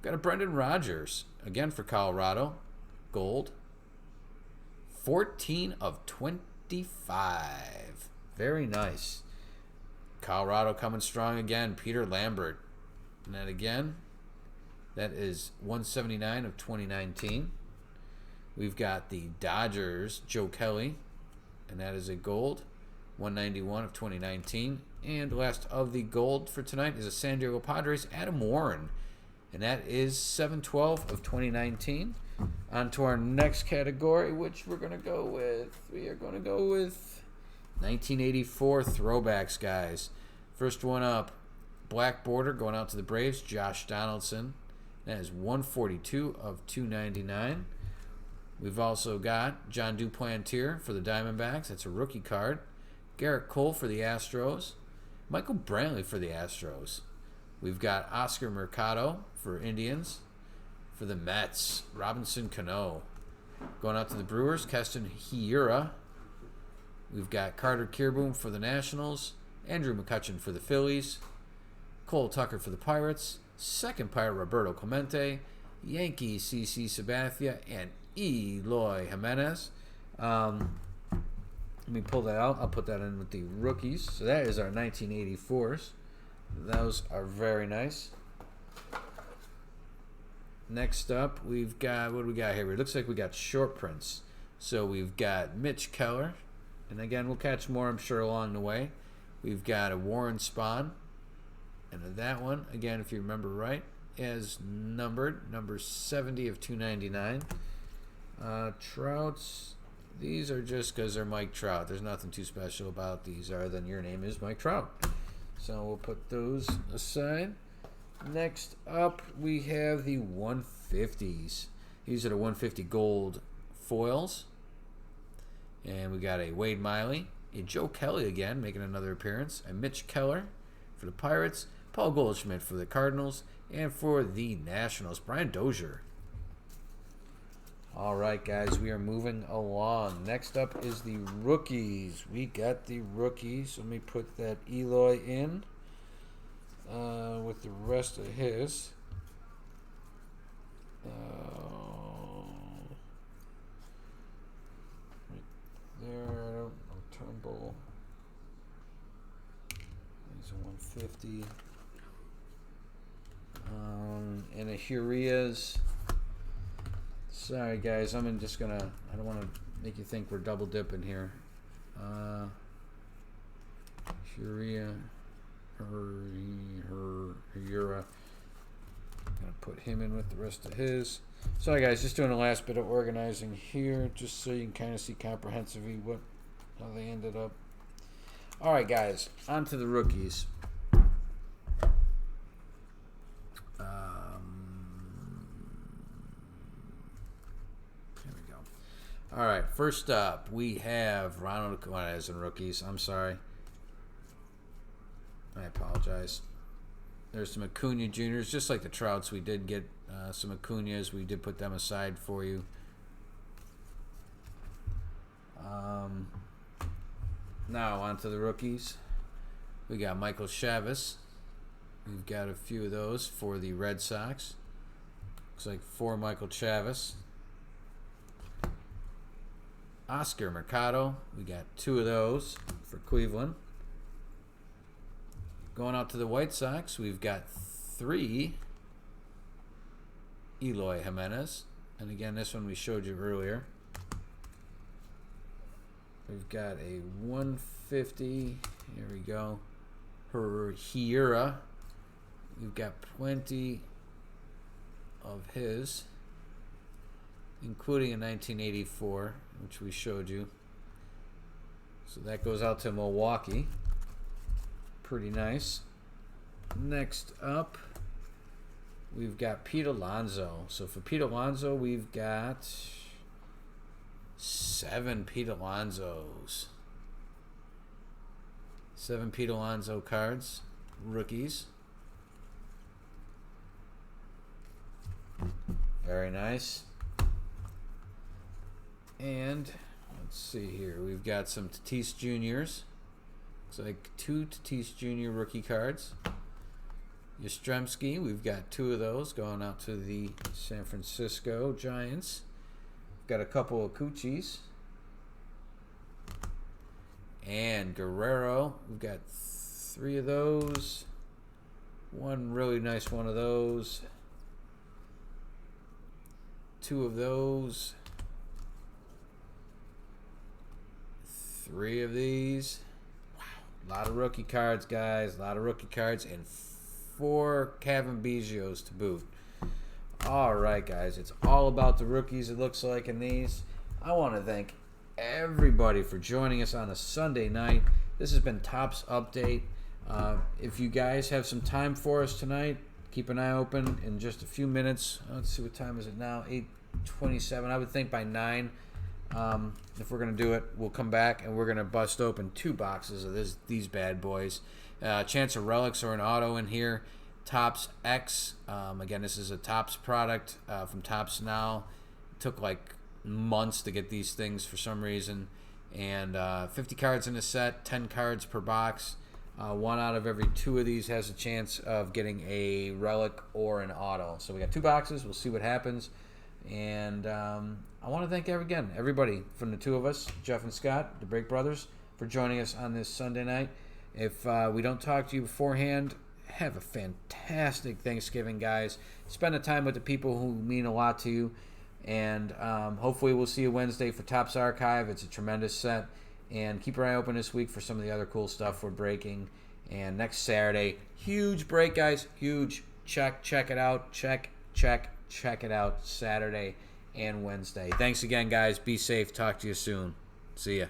Got a Brendan Rodgers, again for Colorado, gold, 14 of 25. Very nice. Colorado coming strong again, Peter Lambert. And that again, that is 179 of 2019. We've got the Dodgers, Joe Kelly, and that is a gold, 191 of 2019. And last of the gold for tonight is a San Diego Padres, Adam Warren, and that is 712 of 2019. On to our next category, which we're going to go with. We are going to go with 1984 throwbacks, guys. First one up, black border going out to the Braves, Josh Donaldson. That is 142 of 299. We've also got John Duplantier for the Diamondbacks. That's a rookie card. Garrett Cole for the Astros. Michael Brantley for the Astros. We've got Oscar Mercado for Indians. For the Mets, Robinson Cano. Going out to the Brewers, Keston Hiura. We've got Carter Kierboom for the Nationals. Andrew McCutchen for the Phillies. Cole Tucker for the Pirates. Second Pirate, Roberto Clemente. Yankee CC Sabathia and Eloy Jimenez. Let me pull that out. I'll put that in with the rookies. So that is our 1984s. Those are very nice. Next up, we've got, what do we got here? It looks like we got short prints. So we've got Mitch Keller. And again, we'll catch more, I'm sure, along the way. We've got a Warren Spahn. And that one, again, if you remember right, is numbered, number 70 of 299. Trouts, these are just because they're Mike Trout. There's nothing too special about these other than your name is Mike Trout. So we'll put those aside. Next up, we have the 150s. These are the 150 gold foils. And we got a Wade Miley, a Joe Kelly again, making another appearance, a Mitch Keller for the Pirates, Paul Goldschmidt for the Cardinals, and for the Nationals, Brian Dozier. All right, guys, we are moving along. Next up is the rookies. We got the rookies. Let me put that Eloy in with the rest of his. Right there, Turnbull. He's a 150. And a Urias. Sorry, guys. I don't want to make you think we're double dipping here. Urias. Hura. Gonna put him in with the rest of his. Sorry, guys. Just doing the last bit of organizing here, just so you can kind of see comprehensively how they ended up. All right, guys. On to the rookies. All right, first up, we have Ronald Acuña in rookies. I'm sorry. I apologize. There's some Acuña Juniors, just like the Trouts. We did get some Acuñas. We did put them aside for you. Now, on to the rookies. We got Michael Chavis. We've got a few of those for the Red Sox. Looks like 4 Michael Chavis. Oscar Mercado. We got 2 of those for Cleveland. Going out to the White Sox, we've got 3 Eloy Jimenez. And again, this one we showed you earlier. We've got a 150. Here we go. Hiura. We've got plenty of his, including a 1984, which we showed you. So that goes out to Milwaukee. Pretty nice. Next up, we've got Pete Alonso. So for Pete Alonso, we've got 7 Pete Alonsos. 7 Pete Alonso cards, rookies. Very nice. And let's see here. We've got some Tatis Juniors. Looks like 2 Tatis Junior rookie cards. Yastrzemski, we've got 2 of those going out to the San Francisco Giants. We've got a couple of Cucci's. And Guerrero, we've got 3 of those. 1 really nice one of those. 2 of those. 3 of these. Wow. A lot of rookie cards, guys. A lot of rookie cards. And 4 Kevin Biggio's to boot. All right, guys. It's all about the rookies, it looks like, in these. I want to thank everybody for joining us on a Sunday night. This has been Topps Update. If you guys have some time for us tonight, keep an eye open in just a few minutes. Let's see, what time is it now? 8:27. I would think by 9. If we're going to do it, we'll come back and we're going to bust open 2 boxes of these bad boys. Chance of relics or an auto in here. Topps X. Again, this is a Topps product from Topps Now. It took like months to get these things for some reason. And 50 cards in a set, 10 cards per box. 1 out of every 2 of these has a chance of getting a relic or an auto. So we got 2 boxes. We'll see what happens. And I want to thank everybody from the 2 of us, Jeff and Scott, the Break Brothers, for joining us on this Sunday night. If we don't talk to you beforehand, have a fantastic Thanksgiving, guys. Spend the time with the people who mean a lot to you. And hopefully we'll see you Wednesday for Topps Archive. It's a tremendous set. And keep your eye open this week for some of the other cool stuff we're breaking. And next Saturday, huge break, guys. Huge. Check it out. Check it out Saturday and Wednesday. Thanks again, guys. Be safe. Talk to you soon. See ya.